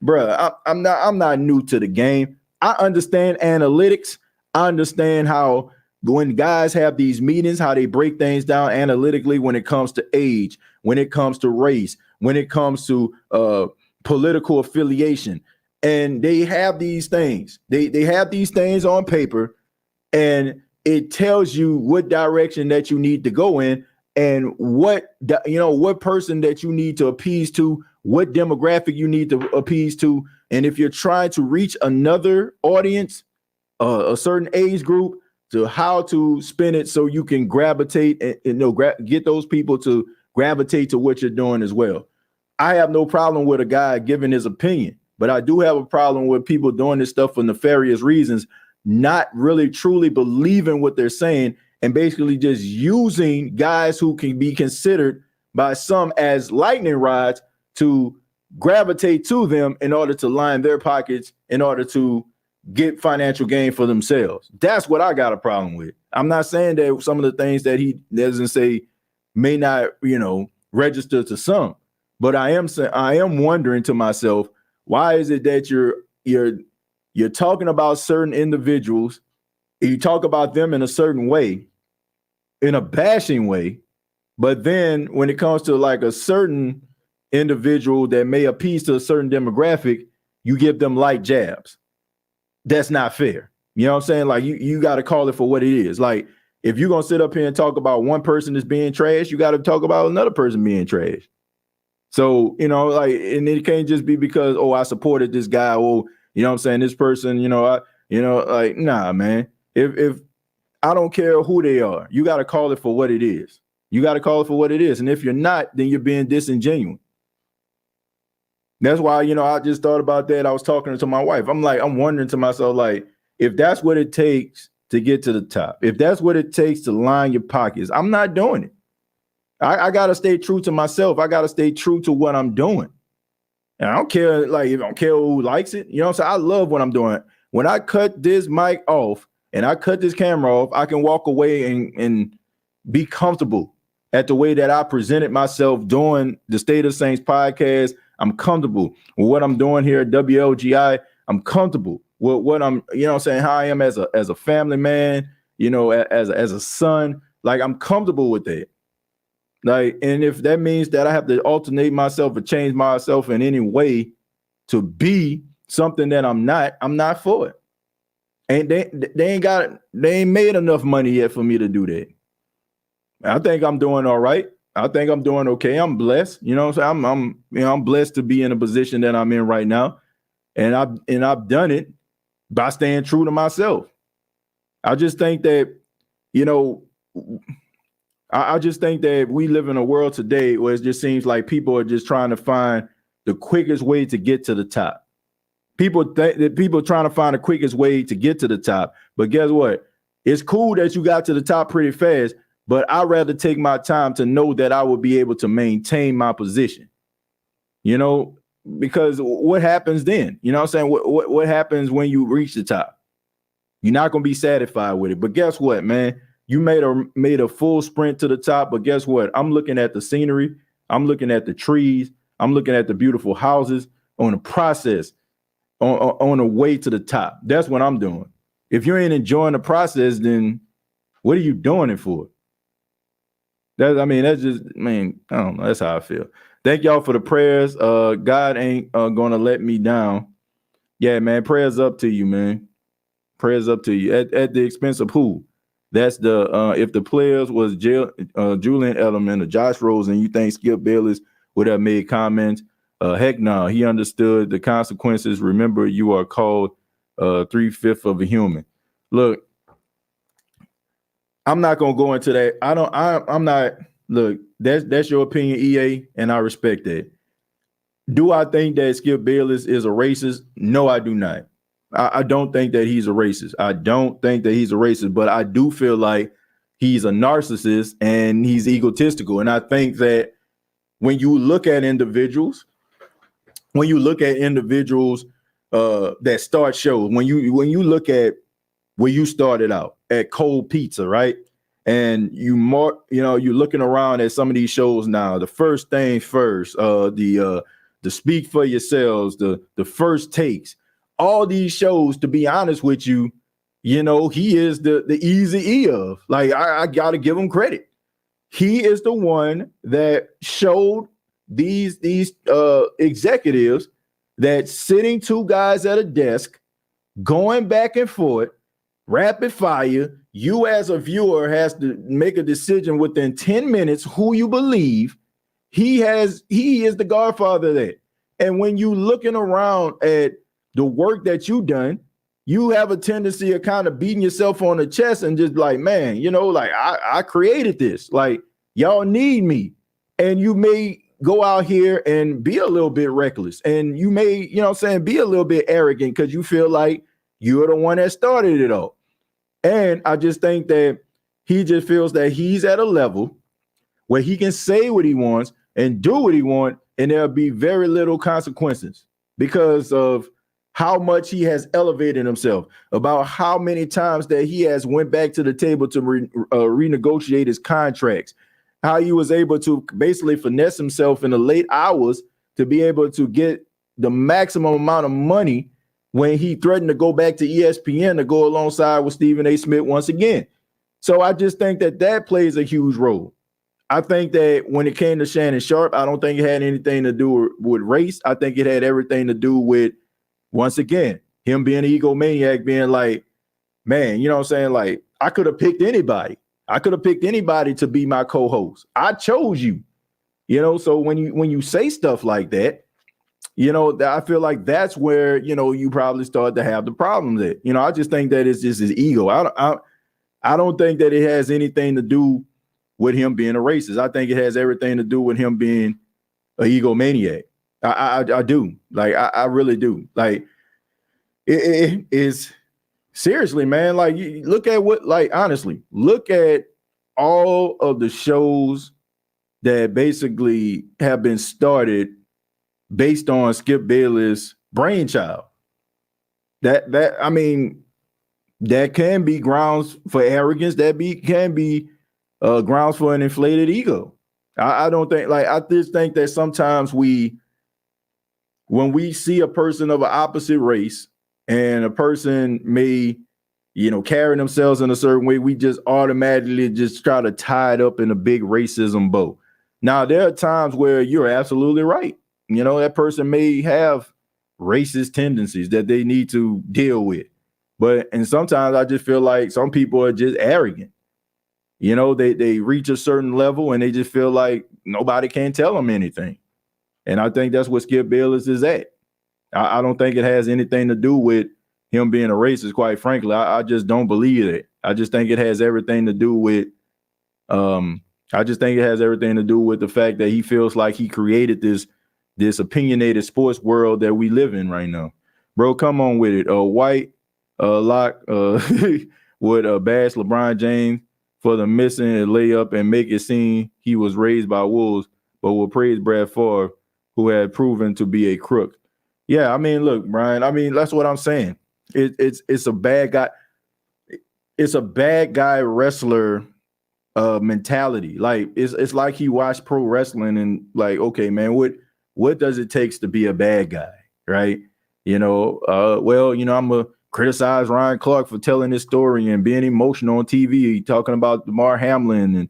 bruh, I'm not new to the game. I understand analytics. I understand how, when guys have these meetings, how they break things down analytically when it comes to age, when it comes to race, when it comes to political affiliation. And they have these things. They have these things on paper, and it tells you what direction that you need to go in, and what person that you need to appease to, what demographic you need to appease to. And if you're trying to reach another audience, a certain age group, to how to spin it so you can gravitate and get those people to gravitate to what you're doing as well. I have no problem with a guy giving his opinion, but I do have a problem with people doing this stuff for nefarious reasons, not really truly believing what they're saying, and basically just using guys who can be considered by some as lightning rods to gravitate to them in order to line their pockets, in order to get financial gain for themselves. That's what I got a problem with. I'm not saying that some of the things that he doesn't say may not, register to some, but I am wondering to myself, why is it that you're talking about certain individuals, you talk about them in a certain way, in a bashing way, but then when it comes to like a certain individual that may appease to a certain demographic, you give them light jabs. That's not fair. You know what I'm saying? Like you got to call it for what it is. Like if you're going to sit up here and talk about one person that's being trash, you got to talk about another person being trash. So, and it can't just be because, I supported this guy. Oh, you know what I'm saying? This person, nah, man. If I don't care who they are, you got to call it for what it is. You got to call it for what it is. And if you're not, then you're being disingenuous. That's why, I just thought about that. I was talking to my wife. I'm wondering to myself, like, if that's what it takes to get to the top, if that's what it takes to line your pockets, I'm not doing it. I got to stay true to myself. I got to stay true to what I'm doing. And I don't care, I don't care who likes it. You know what I'm saying? I love what I'm doing. When I cut this mic off and I cut this camera off, I can walk away and be comfortable at the way that I presented myself doing the State of Saints podcast. I'm comfortable with what I'm doing here at WLGI. I'm comfortable with what I'm, how I am as a family man, as a son. Like, I'm comfortable with that. Like, and if that means that I have to alternate myself or change myself in any way to be something that I'm not for it. And they ain't made enough money yet for me to do that. I think I'm doing all right. I think I'm doing okay. I'm blessed. You know what I'm saying? I'm blessed to be in a position that I'm in right now. And I've done it by staying true to myself. I just think that, I just think that we live in a world today where it just seems like people are just trying to find the quickest way to get to the top. People think that people are trying to find the quickest way to get to the top. But guess what? It's cool that you got to the top pretty fast, but I'd rather take my time to know that I will be able to maintain my position. Because what happens then? You know what I'm saying? What happens when you reach the top? You're not going to be satisfied with it. But guess what, man? You made a full sprint to the top, but guess what? I'm looking at the scenery. I'm looking at the trees. I'm looking at the beautiful houses on the process, on the way to the top. That's what I'm doing. If you ain't enjoying the process, then what are you doing it for? I don't know. That's how I feel. Thank y'all for the prayers. God ain't gonna let me down. Yeah, man. Prayers up to you, man. Prayers up to you. At the expense of who? That's if the players was Julian Edelman or Josh Rosen, you think Skip Bayless would have made comments? Heck no. He understood the consequences. Remember, you are called 3/5 of a human. Look, I'm not gonna go into that. I'm not. Look, that's your opinion, EA, and I respect that. Do I think that Skip Bayless is a racist? No, I do not. I don't think that he's a racist. I don't think that he's a racist, but I do feel like he's a narcissist and he's egotistical. And I think that when you look at individuals, that start shows, when you look at where you started out at Cold Pizza, right? And you're looking around at some of these shows now. The First Thing First, the Speak for Yourselves, the First Takes. All these shows, to be honest with you, he is the easy E of. Like, I got to give him credit. He is the one that showed these executives that sitting two guys at a desk, going back and forth, rapid fire. You as a viewer has to make a decision within 10 minutes who you believe. He is the godfather of that. And when you looking around at the work that you done, you have a tendency of kind of beating yourself on the chest and just like, man, like I created this. Like, y'all need me. And you may go out here and be a little bit reckless. And you may, be a little bit arrogant because you feel like you're the one that started it all. And I just think that he just feels that he's at a level where he can say what he wants and do what he wants, and there'll be very little consequences because of how much he has elevated himself, about how many times that he has went back to the table to renegotiate his contracts, how he was able to basically finesse himself in the late hours to be able to get the maximum amount of money when he threatened to go back to ESPN to go alongside with Stephen A. Smith once again. So I just think that plays a huge role. I think that when it came to Shannon Sharpe, I don't think it had anything to do with race. I think it had everything to do with, once again, him being an egomaniac, being like, man, like, I could have picked anybody. I could have picked anybody to be my co-host. I chose you. So when you say stuff like that, I feel like that's where, you probably start to have the problems at. I just think that it's just his ego. I don't think that it has anything to do with him being a racist. I think it has everything to do with him being an egomaniac. I do. Like, I really do. Like, it is seriously, man. Like, you look at honestly, look at all of the shows that basically have been started based on Skip Bayless' brainchild. That can be grounds for arrogance. Can be grounds for an inflated ego. I don't think, I just think that sometimes when we see a person of an opposite race and a person may, carry themselves in a certain way, we just automatically just try to tie it up in a big racism bow. Now, there are times where you're absolutely right. That person may have racist tendencies that they need to deal with. And sometimes I just feel like some people are just arrogant. They reach a certain level and they just feel like nobody can tell them anything. And I think that's what Skip Bayless is at. I don't think it has anything to do with him being a racist, quite frankly. I just don't believe it. I just think it has everything to do with the fact that he feels like he created this opinionated sports world that we live in right now. Bro, come on with it. White Lock would bash LeBron James for the missing a layup and make it seem he was raised by wolves, but will praise Brad Favre, who had proven to be a crook. Yeah, look, Brian, that's what I'm saying. It's a bad guy. It's a bad guy wrestler mentality. Like, it's like he watched pro wrestling and like, okay, man, what does it take to be a bad guy, right? I'm gonna criticize Ryan Clark for telling his story and being emotional on TV, talking about Damar Hamlin,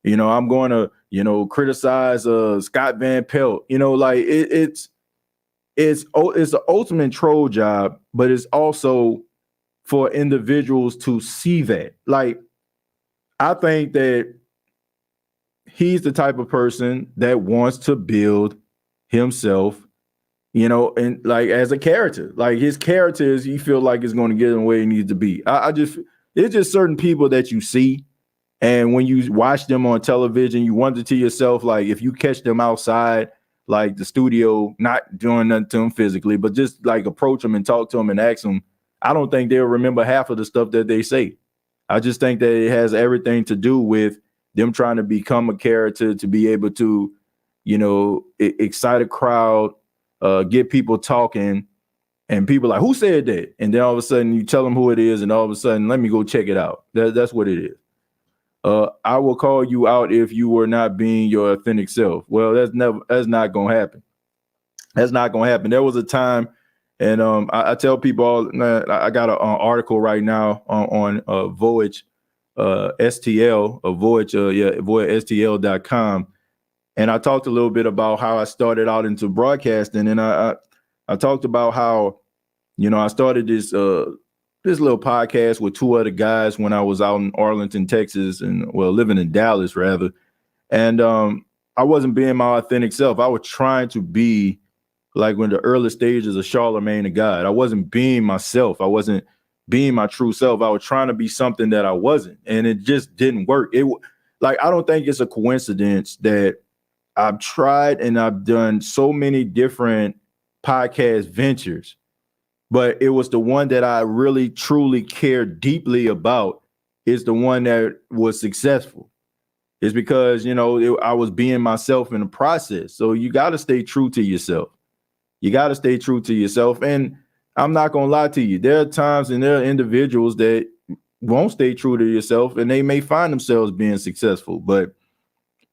and I'm going to criticize Scott Van Pelt. It's the ultimate troll job, but it's also for individuals to see that. Like, I think that he's the type of person that wants to build himself, and like as a character. Like, his character is, you feel like it's going to get him where he needs to be. It's just certain people that you see, and when you watch them on television, you wonder to yourself, like, if you catch them outside, like the studio, not doing nothing to them physically, but just like approach them and talk to them and ask them, I don't think they'll remember half of the stuff that they say. I just think that it has everything to do with them trying to become a character to be able to, excite a crowd, get people talking, and people like, who said that? And then all of a sudden you tell them who it is, and all of a sudden, let me go check it out. That's what it is. I will call you out if you were not being your authentic self. Well, that's not gonna happen. That's not gonna happen. There was a time, and I tell people I got an article right now on Voyage STL, Voyage STL.com, And I talked a little bit about how I started out into broadcasting, and I talked about how, I started this little podcast with two other guys when I was out in Arlington, Texas, and living in Dallas rather. And I wasn't being my authentic self. I was trying to be like when the early stages of Charlemagne the God. I wasn't being myself. I wasn't being my true self. I was trying to be something that I wasn't, and it just didn't work. I don't think it's a coincidence that I've tried and I've done so many different podcast ventures, but it was the one that I really truly cared deeply about is the one that was successful. It's because, I was being myself in the process. So you got to stay true to yourself. You got to stay true to yourself. And I'm not going to lie to you. There are times and there are individuals that won't stay true to yourself and they may find themselves being successful. But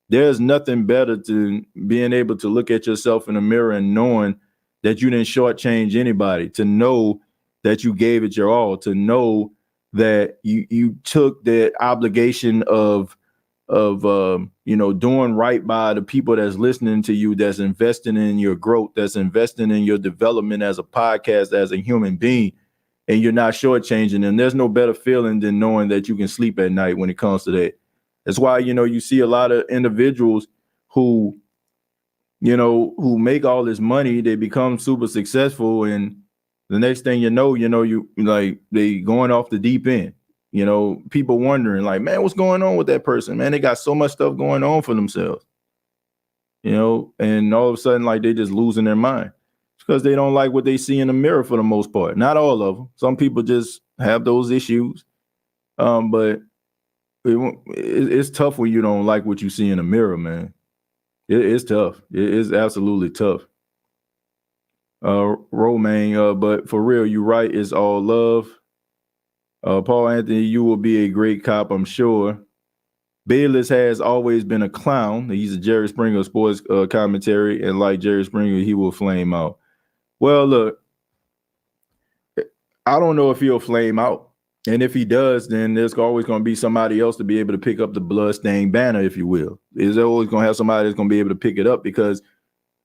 there's nothing better to being able to look at yourself in the mirror and knowing that you didn't shortchange anybody, to know that you gave it your all, to know that you took the obligation of doing right by the people that's listening to you, that's investing in your growth, that's investing in your development as a podcast, as a human being, and you're not shortchanging them. There's no better feeling than knowing that you can sleep at night when it comes to that. That's why, you see a lot of individuals who make all this money, they become super successful, and the next thing you like they going off the deep end. People wondering like, man, what's going on with that person? Man, they got so much stuff going on for themselves, and all of a sudden, like they just losing their mind. It's because they don't like what they see in the mirror for the most part. Not all of them. Some people just have those issues. But it's tough when you don't like what you see in the mirror, man. It's tough. It's absolutely tough. Romaine, but for real, you right. It's all love. Paul Anthony, you will be a great cop, I'm sure. Bayless has always been a clown. He's a Jerry Springer sports commentary, and like Jerry Springer, he will flame out. Well, look, I don't know if he'll flame out. And if he does, then there's always going to be somebody else to be able to pick up the bloodstained banner, if you will. There's always going to have somebody that's going to be able to pick it up because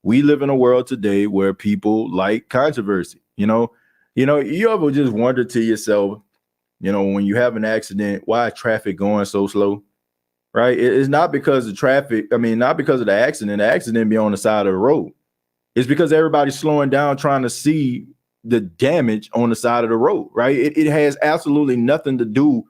we live in a world today where people like controversy. You ever just wonder to yourself, when you have an accident, why is traffic going so slow? Right? It's not because of traffic. Not because of the accident be on the side of the road. It's because everybody's slowing down trying to see the damage on the side of the road, right? It has absolutely nothing to do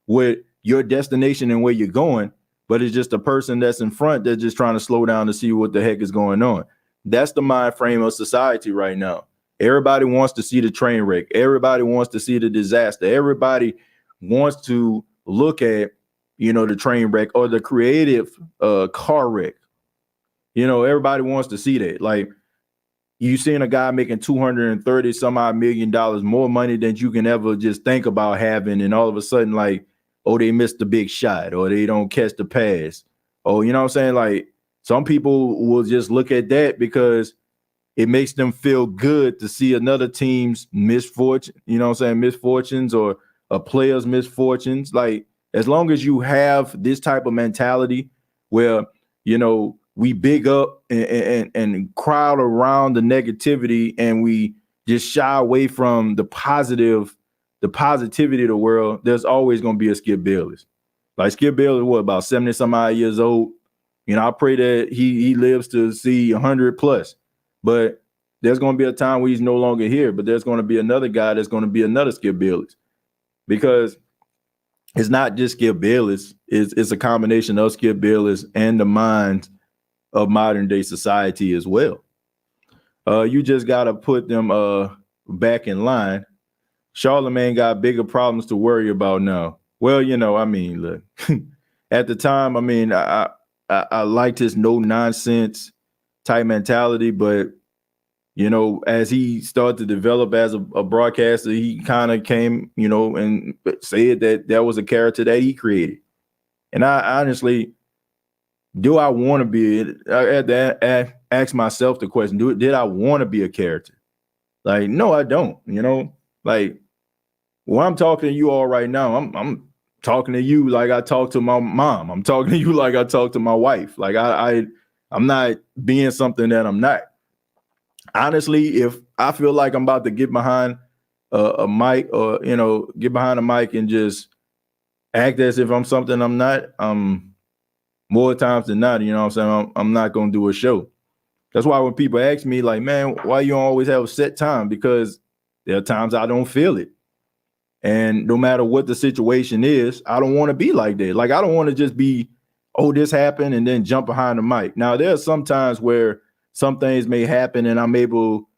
with your destination and where you're going, but it's just a person that's in front that's just trying to slow down to see what the heck is going on. That's the mind frame of society right now. Everybody wants to see the train wreck. Everybody wants to see the disaster. Everybody wants to look at, the train wreck or the creative car wreck. Everybody wants to see that. Like, you seeing a guy making $230 some odd $million more money than you can ever just think about having, and all of a sudden, like, oh, they missed the big shot, or they don't catch the pass. Oh, you know what I'm saying? Like, some people will just look at that because it makes them feel good to see another team's misfortune, misfortunes or a player's misfortunes. Like, as long as you have this type of mentality where, we big up and crowd around the negativity, and we just shy away from the positivity of the world, there's always going to be a Skip Bayless. Like, Skip Bayless, about 70 some odd years old. I pray that he lives to see 100 plus. But there's going to be a time where he's no longer here. But there's going to be another guy that's going to be another Skip Bayless, because it's not just Skip Bayless. It's a combination of Skip Bayless and the minds of modern day society as well. You just got to put them back in line. Charlemagne got bigger problems to worry about now. Well, look, at the time, I liked his no nonsense type mentality, but as he started to develop as a broadcaster, he kind of came, and said that was a character that he created. And I honestly, do I want to be? I had to ask myself the question: did I want to be a character? Like, no, I don't. Like, when I'm talking to you all right now, I'm talking to you like I talk to my mom. I'm talking to you like I talk to my wife. Like, I'm not being something that I'm not. Honestly, if I feel like I'm about to get behind a mic or, get behind a mic and just act as if I'm something I'm not, more times than not, what I'm saying, I'm not going to do a show. That's why when people ask me like, man, why you don't always have a set time? Because there are times I don't feel it. And no matter what the situation is, I don't want to be like that. Like, I don't want to just be, oh, this happened and then jump behind the mic. Now, there are some times where some things may happen and I'm able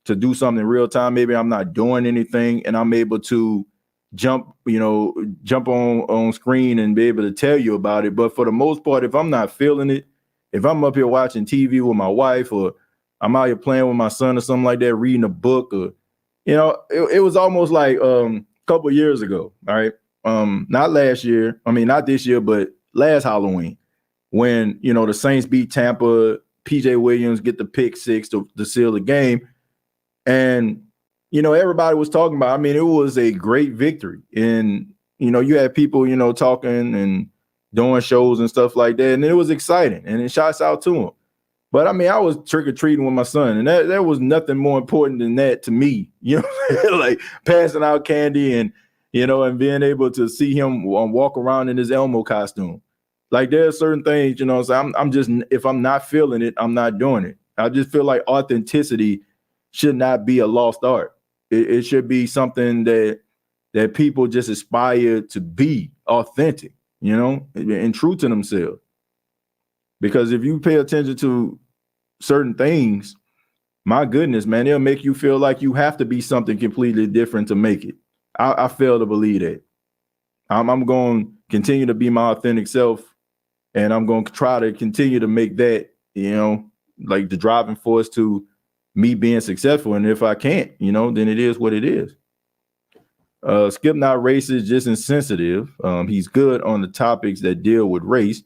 to do something in real time. Maybe I'm not doing anything and I'm able to jump on screen and be able to tell you about it. But for the most part, if I'm not feeling it, if I'm up here watching TV with my wife or I'm out here playing with my son or something like that, reading a book or, it was almost like couple of years ago, all right? Not last year. I mean, not this year, but last Halloween, when the Saints beat Tampa, PJ Williams get the pick six to seal the game, and everybody was talking about. I mean, it was a great victory, and you had people talking and doing shows and stuff like that, and it was exciting, and it shouts out to him. But I mean, I was trick-or-treating with my son, and there was nothing more important than that to me, like passing out candy and being able to see him walk around in his Elmo costume. Like, there are certain things, so I'm just, if I'm not feeling it, I'm not doing it. I just feel like authenticity should not be a lost art. It should be something that people just aspire to be authentic, and true to themselves. Because if you pay attention to certain things, my goodness, man, it'll make you feel like you have to be something completely different to make it. I fail to believe that. I'm going to continue to be my authentic self, and I'm going to try to continue to make that, like the driving force to me being successful. And if I can't, then it is what it is. Skip not racist, just insensitive. He's good on the topics that deal with race.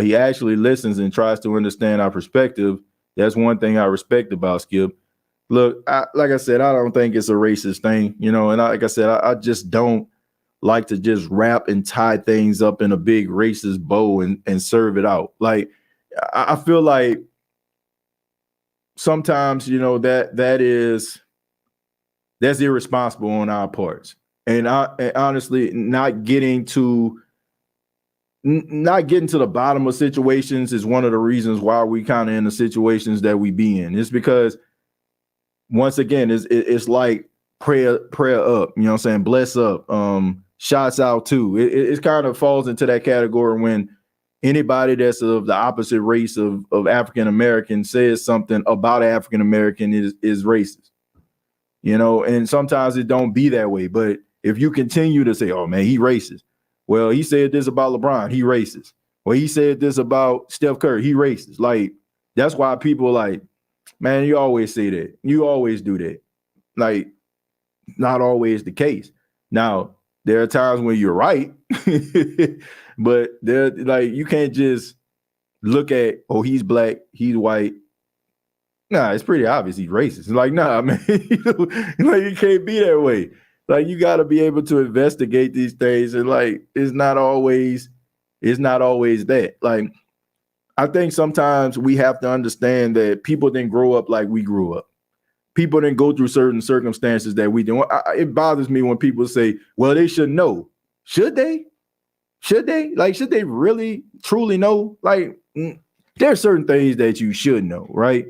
He actually listens and tries to understand our perspective. That's one thing I respect about Skip. Look, like I said, I don't think it's a racist thing, and like I said, I just don't like to just wrap and tie things up in a big racist bow and serve it out. Like, I feel like sometimes, that's irresponsible on our parts. And honestly, not getting to the bottom of situations is one of the reasons why we kind of in the situations that we be in. It's because, once again, it's like prayer up, you know what I'm saying? Bless up, shots out too. It kind of falls into that category when anybody that's of the opposite race of African American says something about African American is racist, and sometimes it don't be that way. But if you continue to say, oh man, he racist. Well, he said this about LeBron, he racist. Well, he said this about Steph Curry, he racist. Like, that's why people like, man, you always say that. You always do that. Like, not always the case. Now, there are times when you're right, but there, like, you can't just look at, oh, he's black, he's white. Nah, it's pretty obvious he's racist. It's like, nah, man, like, it can't be that way. Like, you got to be able to investigate these things, and like, it's not always that. Like, I think sometimes we have to understand that people didn't grow up like we grew up. People didn't go through certain circumstances that we didn't. It bothers me when people say, well, they should know. Should they? Should they? Like, should they really, truly know? Like, there are certain things that you should know, right?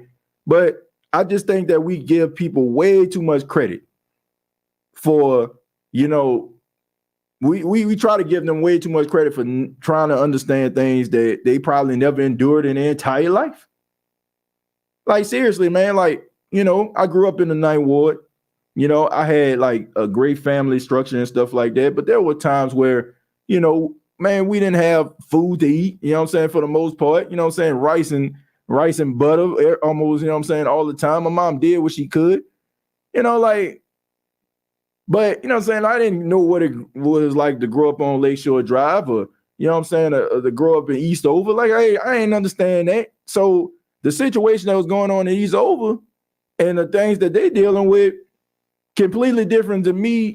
But I just think that we give people way too much credit for, we try to give them way too much credit for trying to understand things that they probably never endured in their entire life. Like, seriously, man, like, I grew up in the Ninth Ward. I had like a great family structure and stuff like that. But there were times where, man, we didn't have food to eat, you know what I'm saying, for the most part, rice and butter almost, all the time. My mom did what she could, but, I didn't know what it was like to grow up on Lakeshore Drive or, to grow up in Eastover. Like, I ain't understand that. So the situation that was going on in Eastover and the things that they dealing with completely different to me,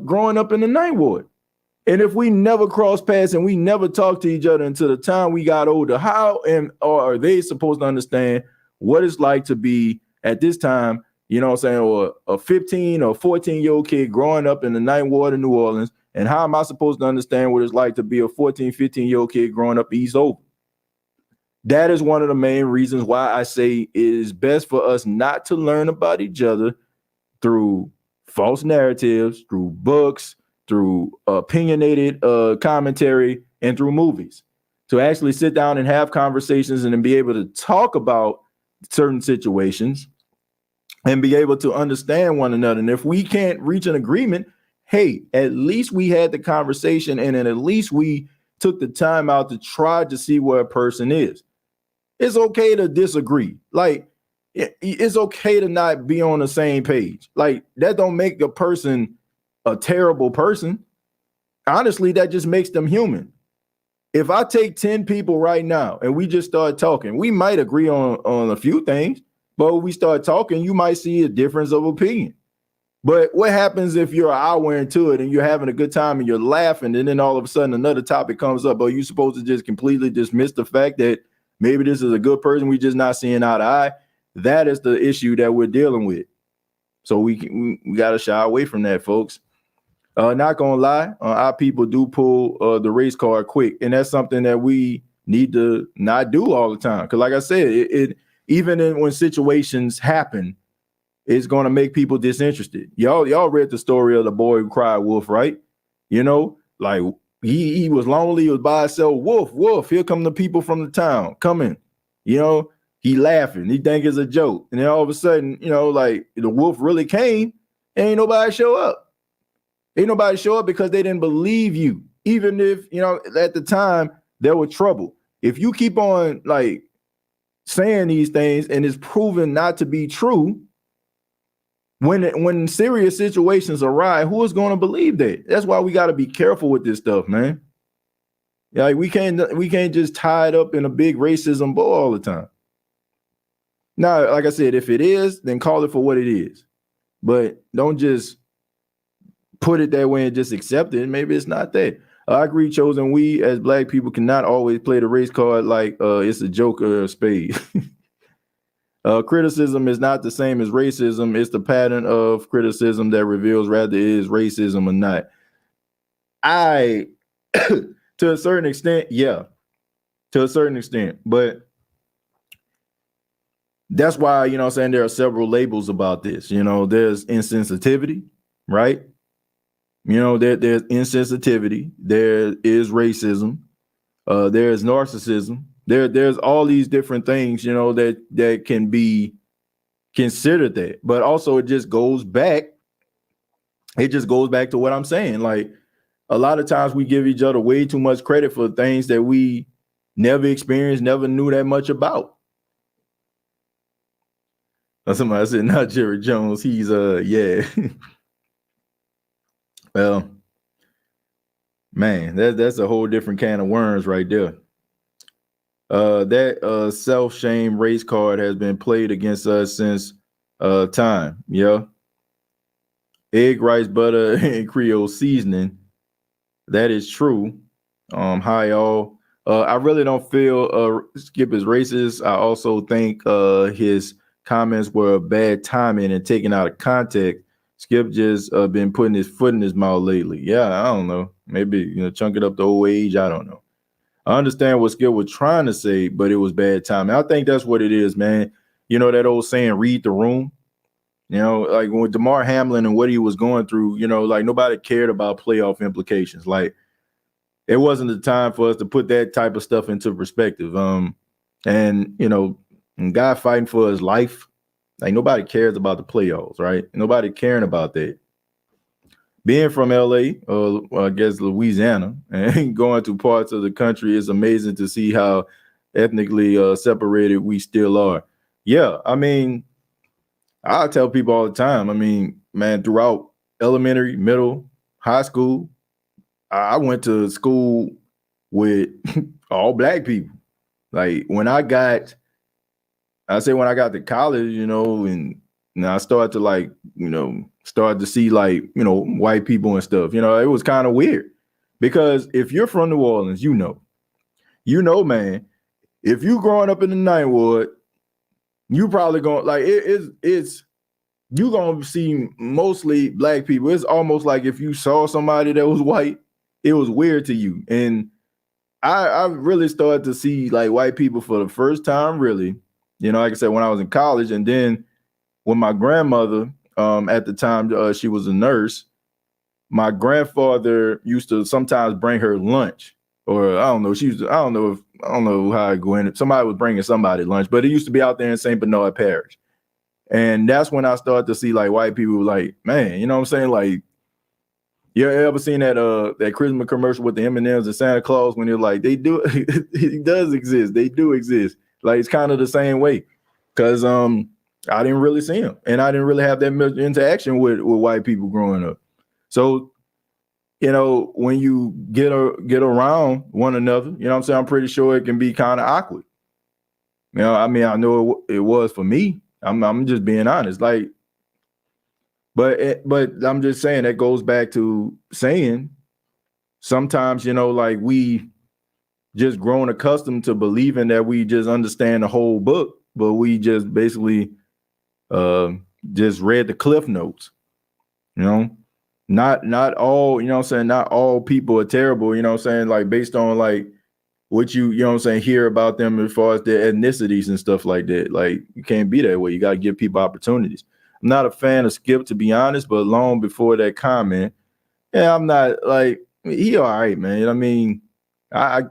growing up in the Ninth Ward. And if we never cross paths and we never talk to each other until the time we got older, how or are they supposed to understand what it's like to be at this time, you know what I'm saying, or a 15 or 14-year-old kid growing up in the Ninth Ward of New Orleans? And how am I supposed to understand what it's like to be a 14, 15-year-old kid growing up East Oakland? That is one of the main reasons why I say it is best for us not to learn about each other through false narratives, through books, through opinionated commentary, and through movies. To actually sit down and have conversations and then be able to talk about certain situations and be able to understand one another. And if we can't reach an agreement, hey, at least we had the conversation, and then at least we took the time out to try to see where a person is. It's okay to disagree. Like, it's okay to not be on the same page. Like, that don't make a person a terrible person. Honestly, that just makes them human. If I take 10 people right now and we just start talking, we might agree on a few things, but when we start talking, you might see a difference of opinion. But what happens if you're an hour into it and you're having a good time and you're laughing, and then all of a sudden another topic comes up? Are you supposed to just completely dismiss the fact that maybe this is a good person, we just not seeing eye to eye? That is the issue that we're dealing with. So we got to shy away from that, folks. Not gonna lie, our people do pull the race card quick, and that's something that we need to not do all the time. Because, like I said, it even when situations happen, it's gonna make people disinterested. Y'all read the story of the boy who cried wolf, right? You know, like he was lonely, he was by himself. Wolf, wolf. Here come the people from the town coming. You know, he laughing, he think it's a joke, and then all of a sudden, you know, like the wolf really came, and ain't nobody show up. Ain't nobody show up because they didn't believe you. Even if, you know, at the time there was trouble. If you keep on like saying these things and it's proven not to be true, when serious situations arise, who is going to believe that? That's why we got to be careful with this stuff, man. Like we can't just tie it up in a big racism bow all the time. Now, like I said, if it is, then call it for what it is. But don't just put it that way and just accept it. Maybe it's not that. I agree, Chosen. We as Black people cannot always play the race card like it's a joke or a spade. Criticism is not the same as racism. It's the pattern of criticism that reveals rather it is racism or not. To a certain extent, yeah. To a certain extent. But that's why, you know what I'm saying, there are several labels about this. You know, there's insensitivity, right? You know, there's insensitivity, there is racism, there's narcissism, there's all these different things, you know, that can be considered that. But also it just goes back to what I'm saying. Like, a lot of times we give each other way too much credit for things that we never experienced, never knew that much about. Somebody said, not Jerry Jones, he's yeah. Well, man, that's a whole different can of worms right there. That self-shame race card has been played against us since time. Yeah. Egg, rice, butter, and Creole seasoning. That is true. Hi, y'all. I really don't feel Skip is racist. I also think his comments were bad timing and taken out of context. Skip just been putting his foot in his mouth lately. Yeah, I don't know. Maybe, you know, chunk it up to old age. I don't know. I understand what Skip was trying to say, but it was bad timing. I think that's what it is, man. You know, that old saying, read the room. You know, like with Damar Hamlin and what he was going through, you know, like nobody cared about playoff implications. Like, it wasn't the time for us to put that type of stuff into perspective. And, you know, a guy fighting for his life, like nobody cares about the playoffs, right? Nobody caring about that. Being from LA, I guess Louisiana, and going to parts of the country, it's amazing to see how ethnically separated we still are. Yeah, I mean, I tell people all the time, I mean, man, throughout elementary, middle, high school, I went to school with all Black people. Like when I got to college, you know, and I started to like, you know, start to see like, you know, white people and stuff, you know, it was kind of weird. Because if you're from New Orleans, you know, man, if you growing up in the Ninth Ward, you probably going like it's you gonna see mostly black people. It's almost like if you saw somebody that was white, it was weird to you. And I really started to see like white people for the first time, really, like I said, when I was in college. And then when my grandmother, at the time, she was a nurse, my grandfather used to sometimes bring her lunch, or I don't know, I don't know how it went. Somebody was bringing somebody lunch, but it used to be out there in St. Bernard Parish. And that's when I started to see like white people like, man, you know what I'm saying? Like, you ever seen that Christmas commercial with the M&Ms and Santa Claus when they're like, it does exist. They do exist. Like, it's kind of the same way. Cause I didn't really see them, and I didn't really have that much interaction with white people growing up. So, when you get around one another, you know what I'm saying? I'm pretty sure it can be kind of awkward. I mean, I know it was for me. I'm just being honest. Like, but I'm just saying that goes back to saying sometimes, like we just grown accustomed to believing that we just understand the whole book, but we just basically just read the cliff notes, not all, you know what I'm saying? Not all people are terrible, you know what I'm saying? Like based on like what you know what I'm saying, hear about them as far as their ethnicities and stuff like that. Like you can't be that way. You got to give people opportunities. I'm not a fan of Skip, to be honest, but long before that comment, yeah, I'm not like he all right, man. I mean, I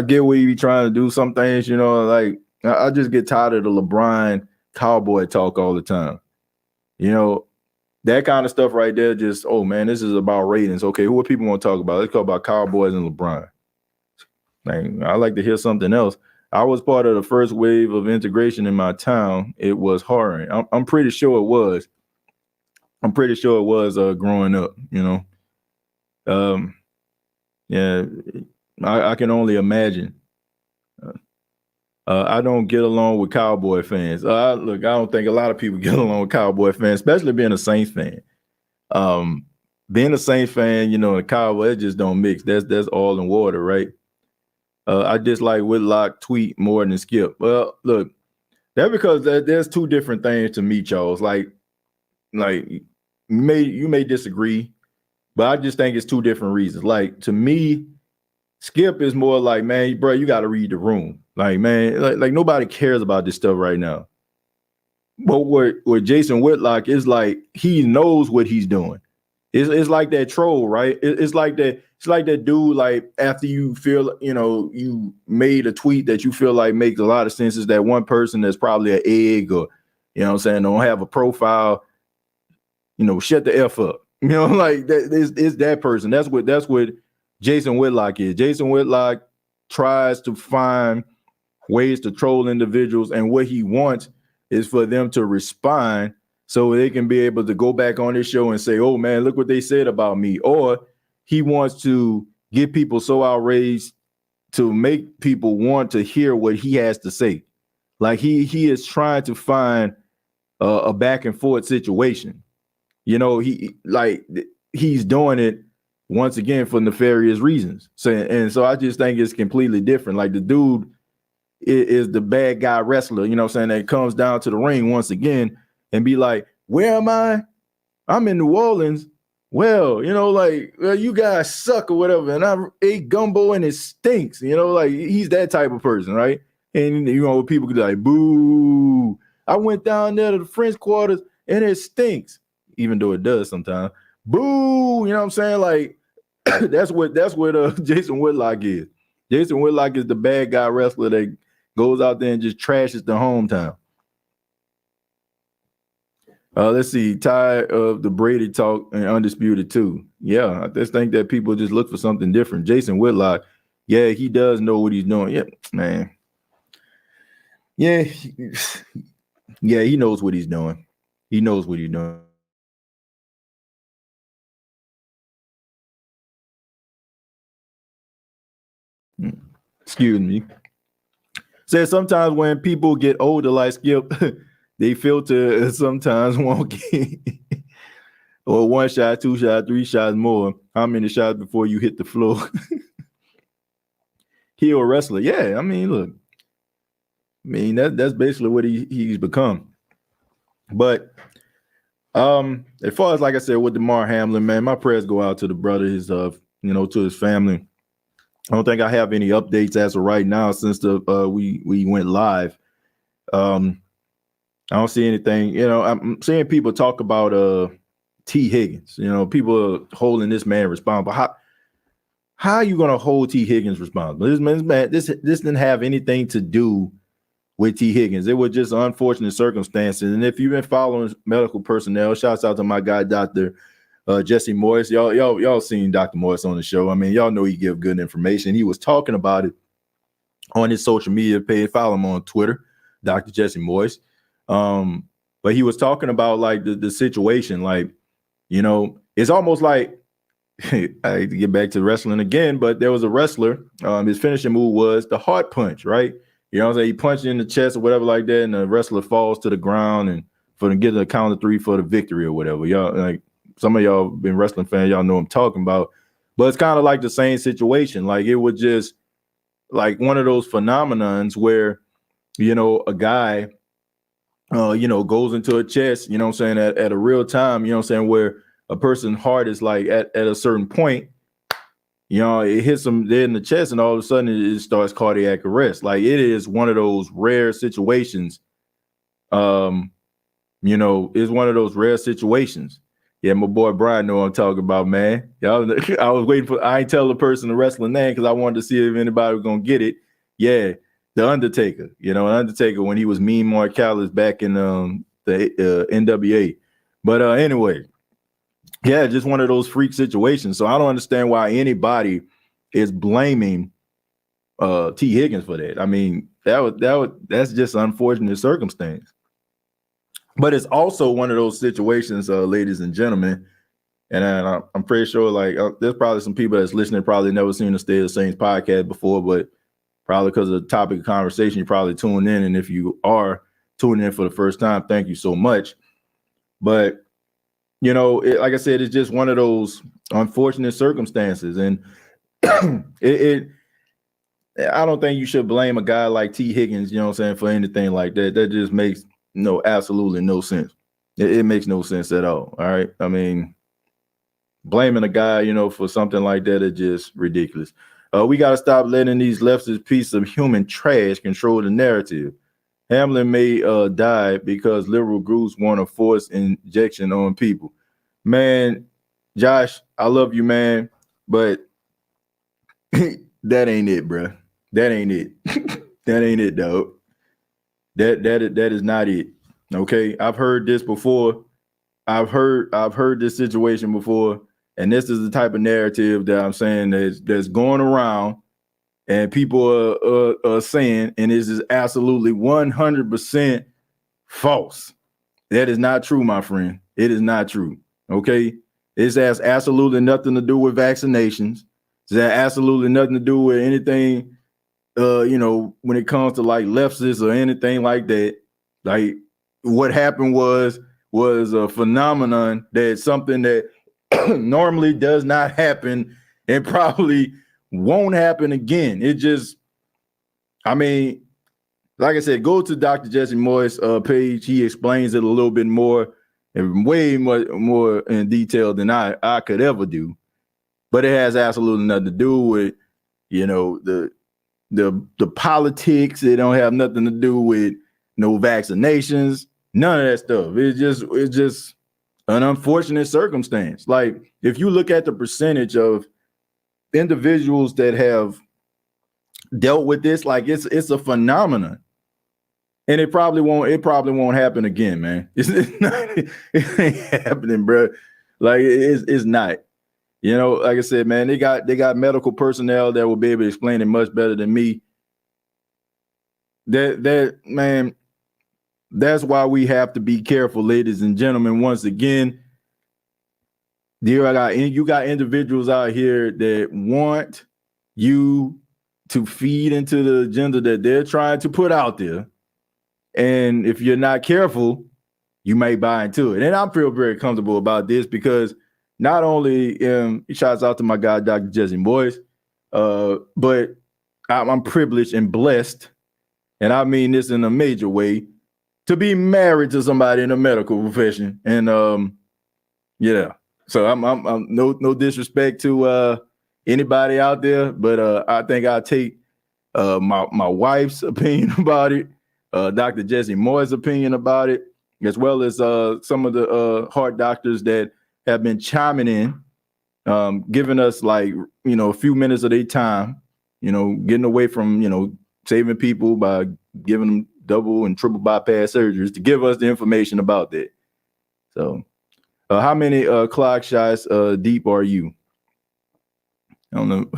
get what you be trying to do some things, like I just get tired of the LeBron cowboy talk all the time. That kind of stuff right there, just, oh man, this is about ratings. Okay, who are people want to talk about? Let's talk about Cowboys and LeBron. Like, I like to hear something else. I was part of the first wave of integration in my town. It was horrid. I'm pretty sure it was. I'm pretty sure it was growing up, Yeah, I can only imagine. I don't get along with Cowboy fans. Look, I don't think a lot of people get along with Cowboy fans, especially being a Saints fan. Being a Saints fan, and a Cowboy, it just don't mix. That's all in water, right? I dislike Whitlock tweet more than Skip. Well, look, that's because there's two different things to me, Charles. Like you may disagree, but I just think it's two different reasons. Like to me, Skip is more like, man, bro, you got to read the room. Like, man, like nobody cares about this stuff right now. But what Jason Whitlock is like, he knows what he's doing. It's like that troll, right? It's like that. It's like that dude. Like after you feel, you made a tweet that you feel like makes a lot of sense. Is that one person that's probably an egg, or what I'm saying, don't have a profile. Shut the F up. Like that. It's that person. That's what Jason Whitlock is. Jason Whitlock tries to find ways to troll individuals, and what he wants is for them to respond so they can be able to go back on this show and say, oh man, look what they said about me. Or he wants to get people so outraged to make people want to hear what he has to say. Like he is trying to find a back and forth situation. He's doing it once again for nefarious reasons. So I just think it's completely different. Like the dude is the bad guy wrestler, that comes down to the ring once again and be like, where am I? I'm in New Orleans. Well, you guys suck or whatever. And I ate gumbo and it stinks. Like he's that type of person, right? And people could be like, boo. I went down there to the French quarters and it stinks, even though it does sometimes. Boo, you know what I'm saying? Like that's what Jason Whitlock is. Jason Whitlock is the bad guy wrestler that goes out there and just trashes the hometown. Let's see. Tired of the Brady talk and Undisputed too. Yeah, I just think that people just look for something different. Jason Whitlock, yeah, he does know what he's doing. Yeah, man. Yeah, yeah, he knows what he's doing. He knows what he's doing. Excuse me. Says sometimes when people get older, like Skip, they filter sometimes won't get or one shot, two shot, three shots more. how many shots before you hit the floor? Kill a wrestler. Yeah, I mean, look, that's basically what he's become. But as far as, like I said, with Damar Hamlin, man, my prayers go out to the brother, his to his family. I don't think I have any updates as of right now since we went live. I don't see anything. I'm seeing people talk about T. Higgins. People are holding this man responsible. How are you going to hold T. Higgins responsible? This didn't have anything to do with T. Higgins. It was just unfortunate circumstances. And if you've been following medical personnel, shouts out to my guy, Dr. Jesse Morris. Y'all seen Dr. Morris on the show. I mean, y'all know he give good information. He was talking about it on his social media page. Follow him on Twitter, Dr. Jesse Morris. But he was talking about like the situation, like, it's almost like, I hate to get back to wrestling again, but there was a wrestler. His finishing move was the heart punch, right? You know what I'm saying? He punched in the chest or whatever like that, and the wrestler falls to the ground and for to get a count of 3 for the victory or whatever. Y'all, like, some of y'all been wrestling fans, y'all know what I'm talking about. But it's kind of like the same situation. Like, it was just like one of those phenomenons where, a guy, goes into a chest, at a real time, where a person's heart is like at a certain point, it hits them dead in the chest, and all of a sudden it starts cardiac arrest. Like, it is one of those rare situations. It's one of those rare situations. Yeah, my boy Brian know what I'm talking about, man. Y'all, I ain't tell the person the wrestling name because I wanted to see if anybody was gonna get it. Yeah, the Undertaker. Undertaker when he was Mean Mark Callis back in the NWA. But anyway. Yeah, just one of those freak situations. So I don't understand why anybody is blaming T. Higgins for that. I mean, that's just unfortunate circumstance. But it's also one of those situations, ladies and gentlemen, and I'm pretty sure like there's probably some people that's listening probably never seen the State of the Saints podcast before, but probably because of the topic of conversation, you probably tuned in. And if you are tuning in for the first time, thank you so much. But like I said, it's just one of those unfortunate circumstances. And I don't think you should blame a guy like T. Higgins, for anything like that. That just makes absolutely no sense. It makes no sense at all. All right. I mean, blaming a guy, for something like that is just ridiculous. We got to stop letting these leftist pieces of human trash control the narrative. Hamlin may die because liberal groups want to force injection on people. Man, Josh, I love you, man, but that ain't it, bro. That ain't it. That ain't it, dog. That is not it. Okay, I've heard this before. I've heard this situation before, and this is the type of narrative that I'm saying that's going around. And people are saying, and this is absolutely 100% false. That is not true, my friend. It is not true. Okay? It has absolutely nothing to do with vaccinations. It has absolutely nothing to do with anything, when it comes to like leftists or anything like that. Like, what happened was a phenomenon that's something that normally does not happen and probably won't happen again. It just, I mean, like I said, go to Dr. Jesse Morris' page. He explains it a little bit more and way much more in detail than I could ever do. But it has absolutely nothing to do with, the politics. It don't have nothing to do with no vaccinations, none of that stuff. It's just an unfortunate circumstance. Like, if you look at the percentage of individuals that have dealt with this, like it's a phenomenon, and it probably won't happen again, man. It ain't happening, bro. Like, it's not. Like I said, man, they got medical personnel that will be able to explain it much better than me. That man, that's why we have to be careful, ladies and gentlemen. Once again, you got individuals out here that want you to feed into the agenda that they're trying to put out there. And if you're not careful, you may buy into it. And I feel very comfortable about this because, not only shouts out to my guy, Dr. Jesse Boyce, but I'm privileged and blessed, and I mean this in a major way, to be married to somebody in the medical profession. And yeah, so I'm no disrespect to anybody out there, but I think I take my wife's opinion about it, Dr. Jesse Moore's opinion about it, as well as some of the heart doctors that have been chiming in, giving us like, a few minutes of their time, getting away from, saving people by giving them double and triple bypass surgeries to give us the information about that. So how many clock shots deep are you? I don't know.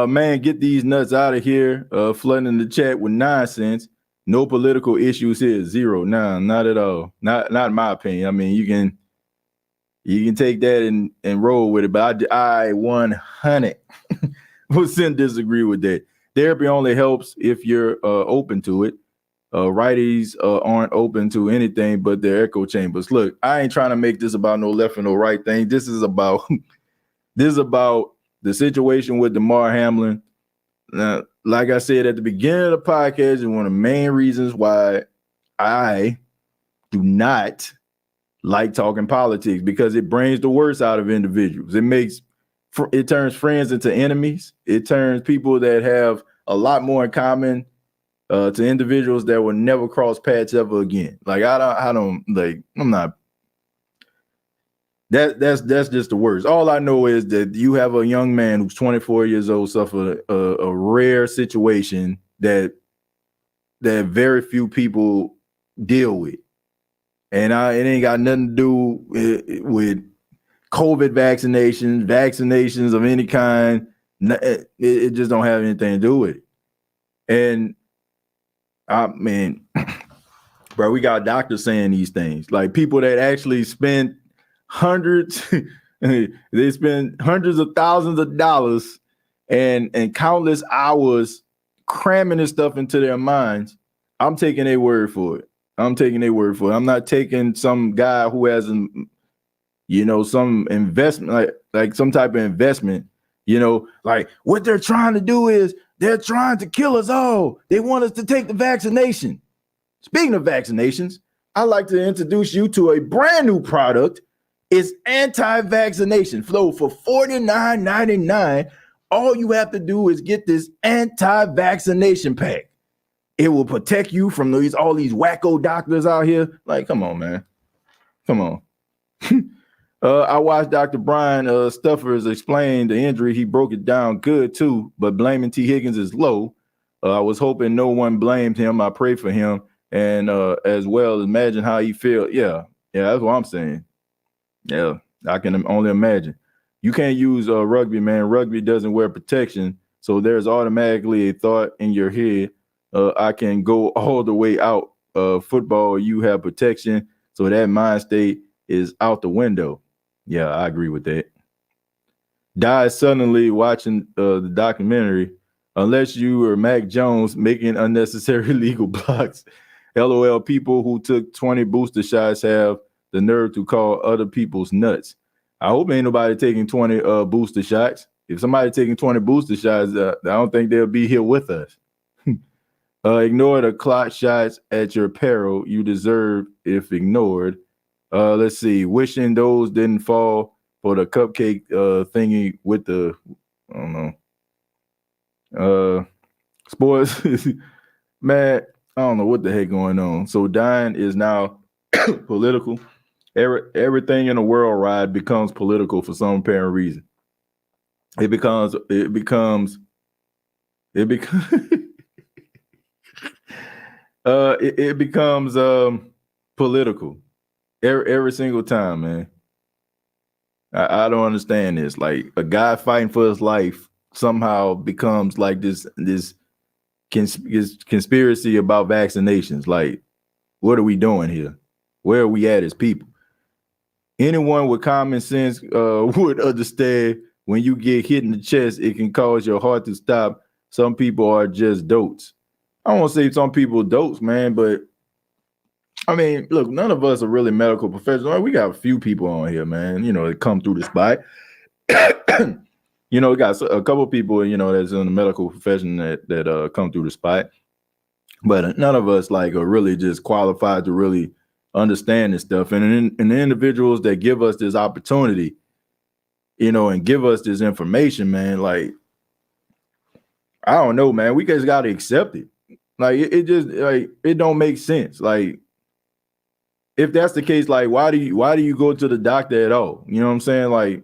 Man, get these nuts out of here. Flooding the chat with nonsense. No political issues here. Zero. Nah, not at all. Not in my opinion. I mean, you can take that and roll with it, but I 100% disagree with that. Therapy only helps if you're open to it. Righties aren't open to anything but their echo chambers. Look, I ain't trying to make this about no left or no right thing. This is about the situation with Damar Hamlin. Now, like I said at the beginning of the podcast, is one of the main reasons why I do not like talking politics, because it brings the worst out of individuals. It turns friends into enemies. It turns people that have a lot more in common to individuals that will never cross paths ever again. Like I'm not. That's just the worst. All I know is that you have a young man who's 24 years old suffer a rare situation that very few people deal with, and it ain't got nothing to do with COVID vaccinations of any kind. It just don't have anything to do with it. And I mean, bro, we got doctors saying these things, like people that actually spend they spend hundreds of thousands of dollars and countless hours cramming this stuff into their minds. I'm taking their word for it. I'm not taking some guy who has some investment, like some type of investment, like what they're trying to do is they're trying to kill us all. They want us to take the vaccination. Speaking of vaccinations, I'd like to introduce you to a brand new product. It's anti-vaccination flow for $49.99. All you have to do is get this anti-vaccination pack. It will protect you from all these wacko doctors out here. Like, come on, man. Come on. I watched Dr. Brian Stuffers explain the injury. He broke it down good too, but blaming T. Higgins is low. I was hoping no one blamed him. I pray for him, and as well, imagine how he felt. Yeah, that's what I'm saying. Yeah, I can only imagine. You can't use rugby, man. Rugby doesn't wear protection, so there's automatically a thought in your head. I can go all the way out. Football, you have protection, so that mind state is out the window. Yeah, I agree with that. Died suddenly watching the documentary, unless you were Mac Jones making unnecessary legal blocks. LOL, people who took 20 booster shots have the nerve to call other people's nuts. I hope ain't nobody taking 20 booster shots. If somebody taking 20 booster shots, I don't think they'll be here with us. Ignore the clock shots at your peril. You deserve if ignored. Let's see. Wishing those didn't fall for the cupcake thingy with the, I don't know. Sports. Man, I don't know what the heck going on. So dying is now political. Everything in the world ride becomes political for some apparent reason. It becomes political every single time, man. I don't understand this. Like a guy fighting for his life somehow becomes like this conspiracy about vaccinations. Like, what are we doing here? Where are we at as people? Anyone with common sense would understand when you get hit in the chest, it can cause your heart to stop. Some people are just dotes. I don't want to say some people dotes, man, but I mean, look, none of us are really medical professionals. We got a few people on here, man, that come through the spot. We got a couple of people, that's in the medical profession that come through the spot. But none of us are really just qualified to really understand this stuff. And the individuals that give us this opportunity, and give us this information, man, I don't know, man. We just got to accept it. It just it don't make sense. If that's the case, why do you go to the doctor at all? You know what I'm saying?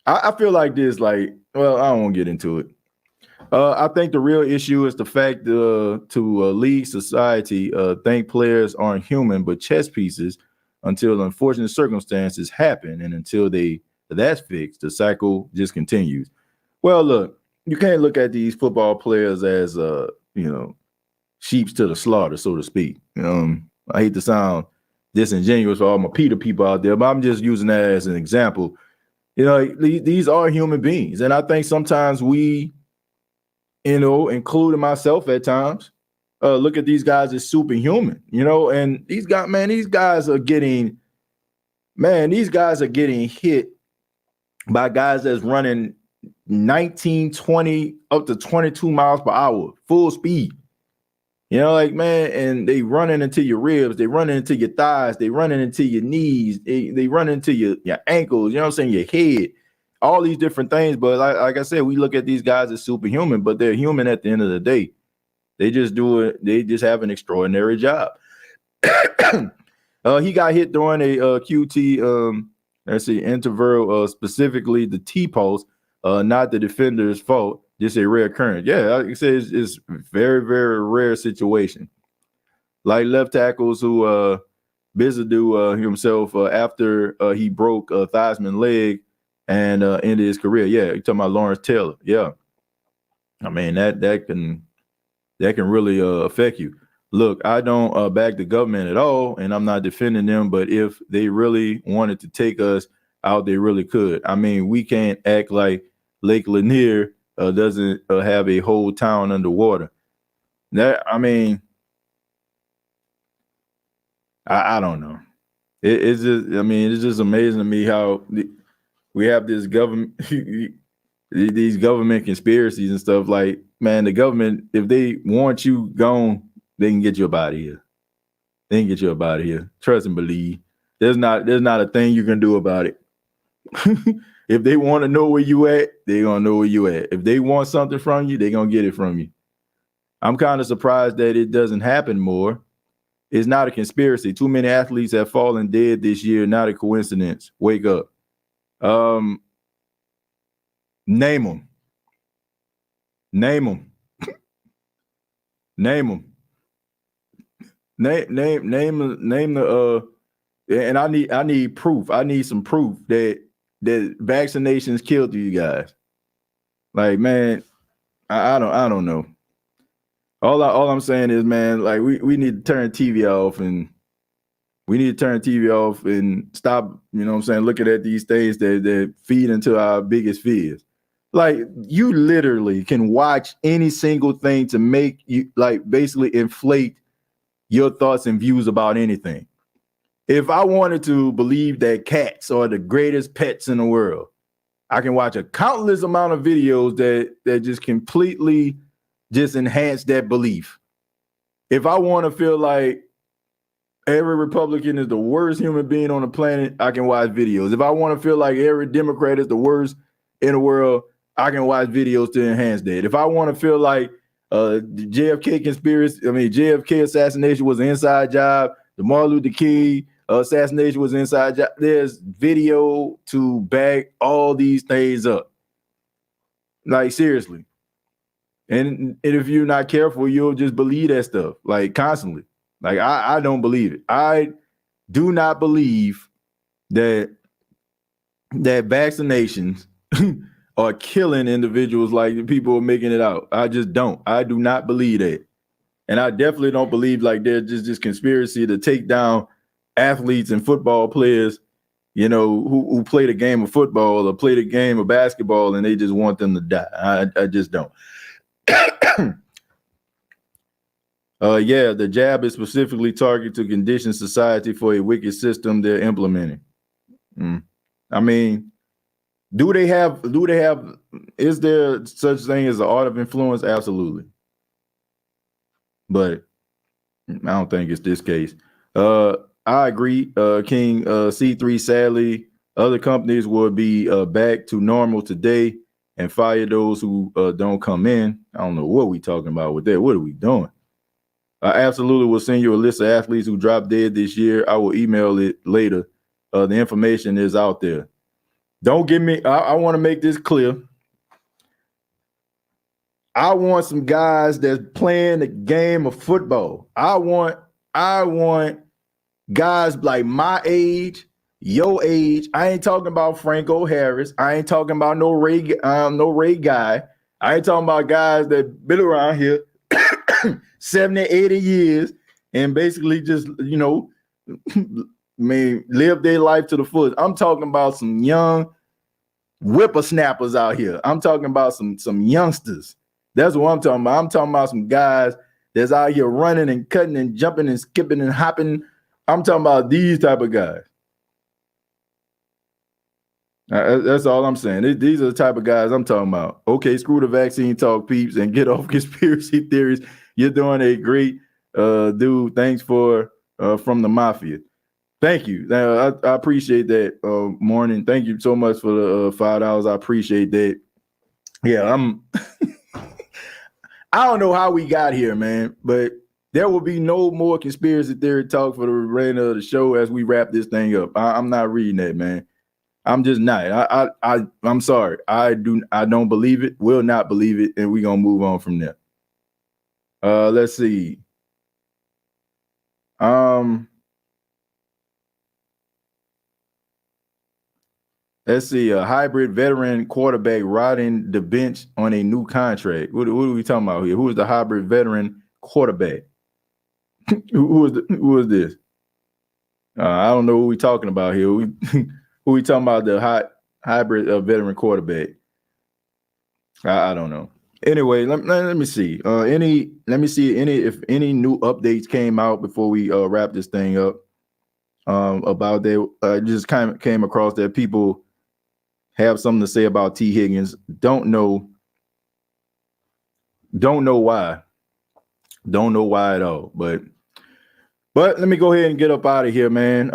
I feel like this, well, I don't want to get into it. I think the real issue is the fact to league society think players aren't human but chess pieces until unfortunate circumstances happen, and until that's fixed, the cycle just continues. Well, look, you can't look at these football players as sheeps to the slaughter, so to speak. I hate to sound disingenuous for all my Peter people out there, but I'm just using that as an example. These are human beings, and I think sometimes we, including myself at times, look at these guys as superhuman, and these guys are getting hit by guys that's running 19, 20, up to 22 miles per hour, full speed. And they running into your ribs, they running into your thighs, they running into your knees, they run into your ankles, your head, all these different things. But like I said, we look at these guys as superhuman, but they're human at the end of the day. They just have an extraordinary job. He got hit during a QT, interval, specifically the T-post, not the defender's fault. Just a rare occurrence. Yeah, like I said, it's very, very rare situation. Like left tackles who Bizadu himself after he broke Theismann's leg and ended his career. Yeah, you're talking about Lawrence Taylor. Yeah, I mean that can really affect you. Look, I don't back the government at all, and I'm not defending them. But if they really wanted to take us out, they really could. I mean, we can't act like Lake Lanier doesn't have a whole town underwater. I don't know. It's just amazing to me how we have this government, these government conspiracies and stuff. Man, the government, if they want you gone, they can get you up out of here. They can get you up out of here. Trust and believe. There's not a thing you can do about it. If they want to know where you at, they're going to know where you at. If they want something from you, they're going to get it from you. I'm kind of surprised that it doesn't happen more. It's not a conspiracy. Too many athletes have fallen dead this year. Not a coincidence. Wake up. Name them. Name them. Name them. Name the and I need proof. I need some proof that vaccinations killed you guys. Man, I don't know. All I'm saying is, man, we need to turn TV off, and we need to turn TV off and stop, looking at these things that feed into our biggest fears. You literally can watch any single thing to make you basically inflate your thoughts and views about anything. If I wanted to believe that cats are the greatest pets in the world, I can watch a countless amount of videos that just completely just enhance that belief. If I want to feel like every Republican is the worst human being on the planet, I can watch videos. If I want to feel like every Democrat is the worst in the world, I can watch videos to enhance that. If I want to feel like the JFK assassination was an inside job, the Martin Luther King assassination was inside job, there's video to back all these things up. Seriously. And if you're not careful, you'll just believe that stuff constantly. I don't believe it. I do not believe that vaccinations are killing individuals like people are making it out. I just don't. I do not believe that. And I definitely don't believe there's just this conspiracy to take down athletes and football players, who play the game of football or play the game of basketball, and they just want them to die. I just don't. Yeah, the jab is specifically targeted to condition society for a wicked system they're implementing. I mean, do they have, is there such thing as the art of influence? Absolutely. But I don't think it's this case. I agree, King. C3, sadly, other companies will be back to normal today and fire those who don't come in. I don't know what we talking about with that. What are we doing? I absolutely will send you a list of athletes who dropped dead this year. I will email it later. The information is out there. Don't get me. I want to make this clear. I want some guys that's playing the game of football. I want guys like my age, your age. I ain't talking about Franco Harris. I ain't talking about no Ray guy. I ain't talking about guys that been around here 70, 80 years and basically just, live their life to the fullest. I'm talking about some young whippersnappers out here. I'm talking about some youngsters. That's what I'm talking about. I'm talking about some guys that's out here running and cutting and jumping and skipping and hopping. I'm talking about these type of guys. That's all I'm saying. These are the type of guys I'm talking about. Okay, screw the vaccine talk, peeps, and get off conspiracy theories. You're doing a great dude. Thanks for from the mafia. Thank you. I appreciate that, Morning. Thank you so much for the $5. I appreciate that. Yeah, I don't know how we got here, man, but there will be no more conspiracy theory talk for the remainder of the show as we wrap this thing up. I'm not reading that, man. I'm just not. I'm sorry. I don't believe it. Will not believe it, and we're gonna move on from there. Let's see. Let's see. A hybrid veteran quarterback riding the bench on a new contract. What are we talking about here? Who is the hybrid veteran quarterback? Who is this? I don't know who we talking about here. Who we talking about? The hybrid veteran quarterback. I don't know. Anyway, let me see. If any new updates came out before we wrap this thing up. About that, just kind of came across that people have something to say about T. Higgins. Don't know why. Don't know why at all. But let me go ahead and get up out of here, man.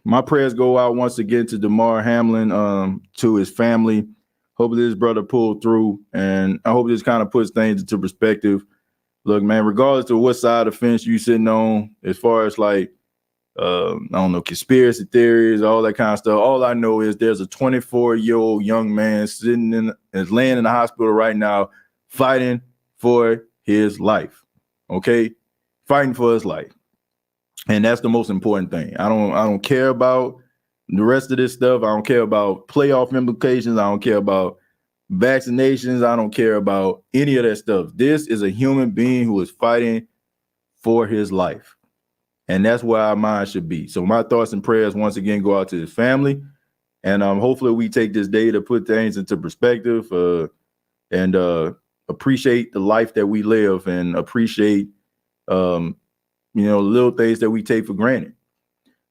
My prayers go out once again to Damar Hamlin, to his family. Hope this brother pulled through, and I hope this kind of puts things into perspective. Look, man, regardless of what side of the fence you sitting on, as far as like, I don't know, conspiracy theories, all that kind of stuff. All I know is there's a 24-year-old young man laying in the hospital right now, fighting for his life. Okay, fighting for his life, and that's the most important thing. I don't care about the rest of this stuff. I don't care about playoff implications. I don't care about vaccinations. I don't care about any of that stuff. This is a human being who is fighting for his life. And that's where our mind should be. So my thoughts and prayers once again go out to his family. And hopefully we take this day to put things into perspective and appreciate the life that we live and appreciate, little things that we take for granted.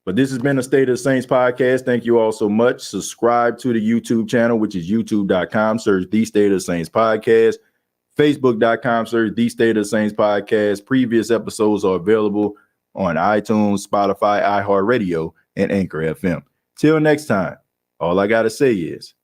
But this has been a State of the Saints podcast. Thank you all so much. Subscribe to the YouTube channel, which is youtube.com. Search The State of the Saints podcast. Facebook.com. Search The State of the Saints podcast. Previous episodes are available on iTunes, Spotify, iHeartRadio, and Anchor FM. Till next time, all I got to say is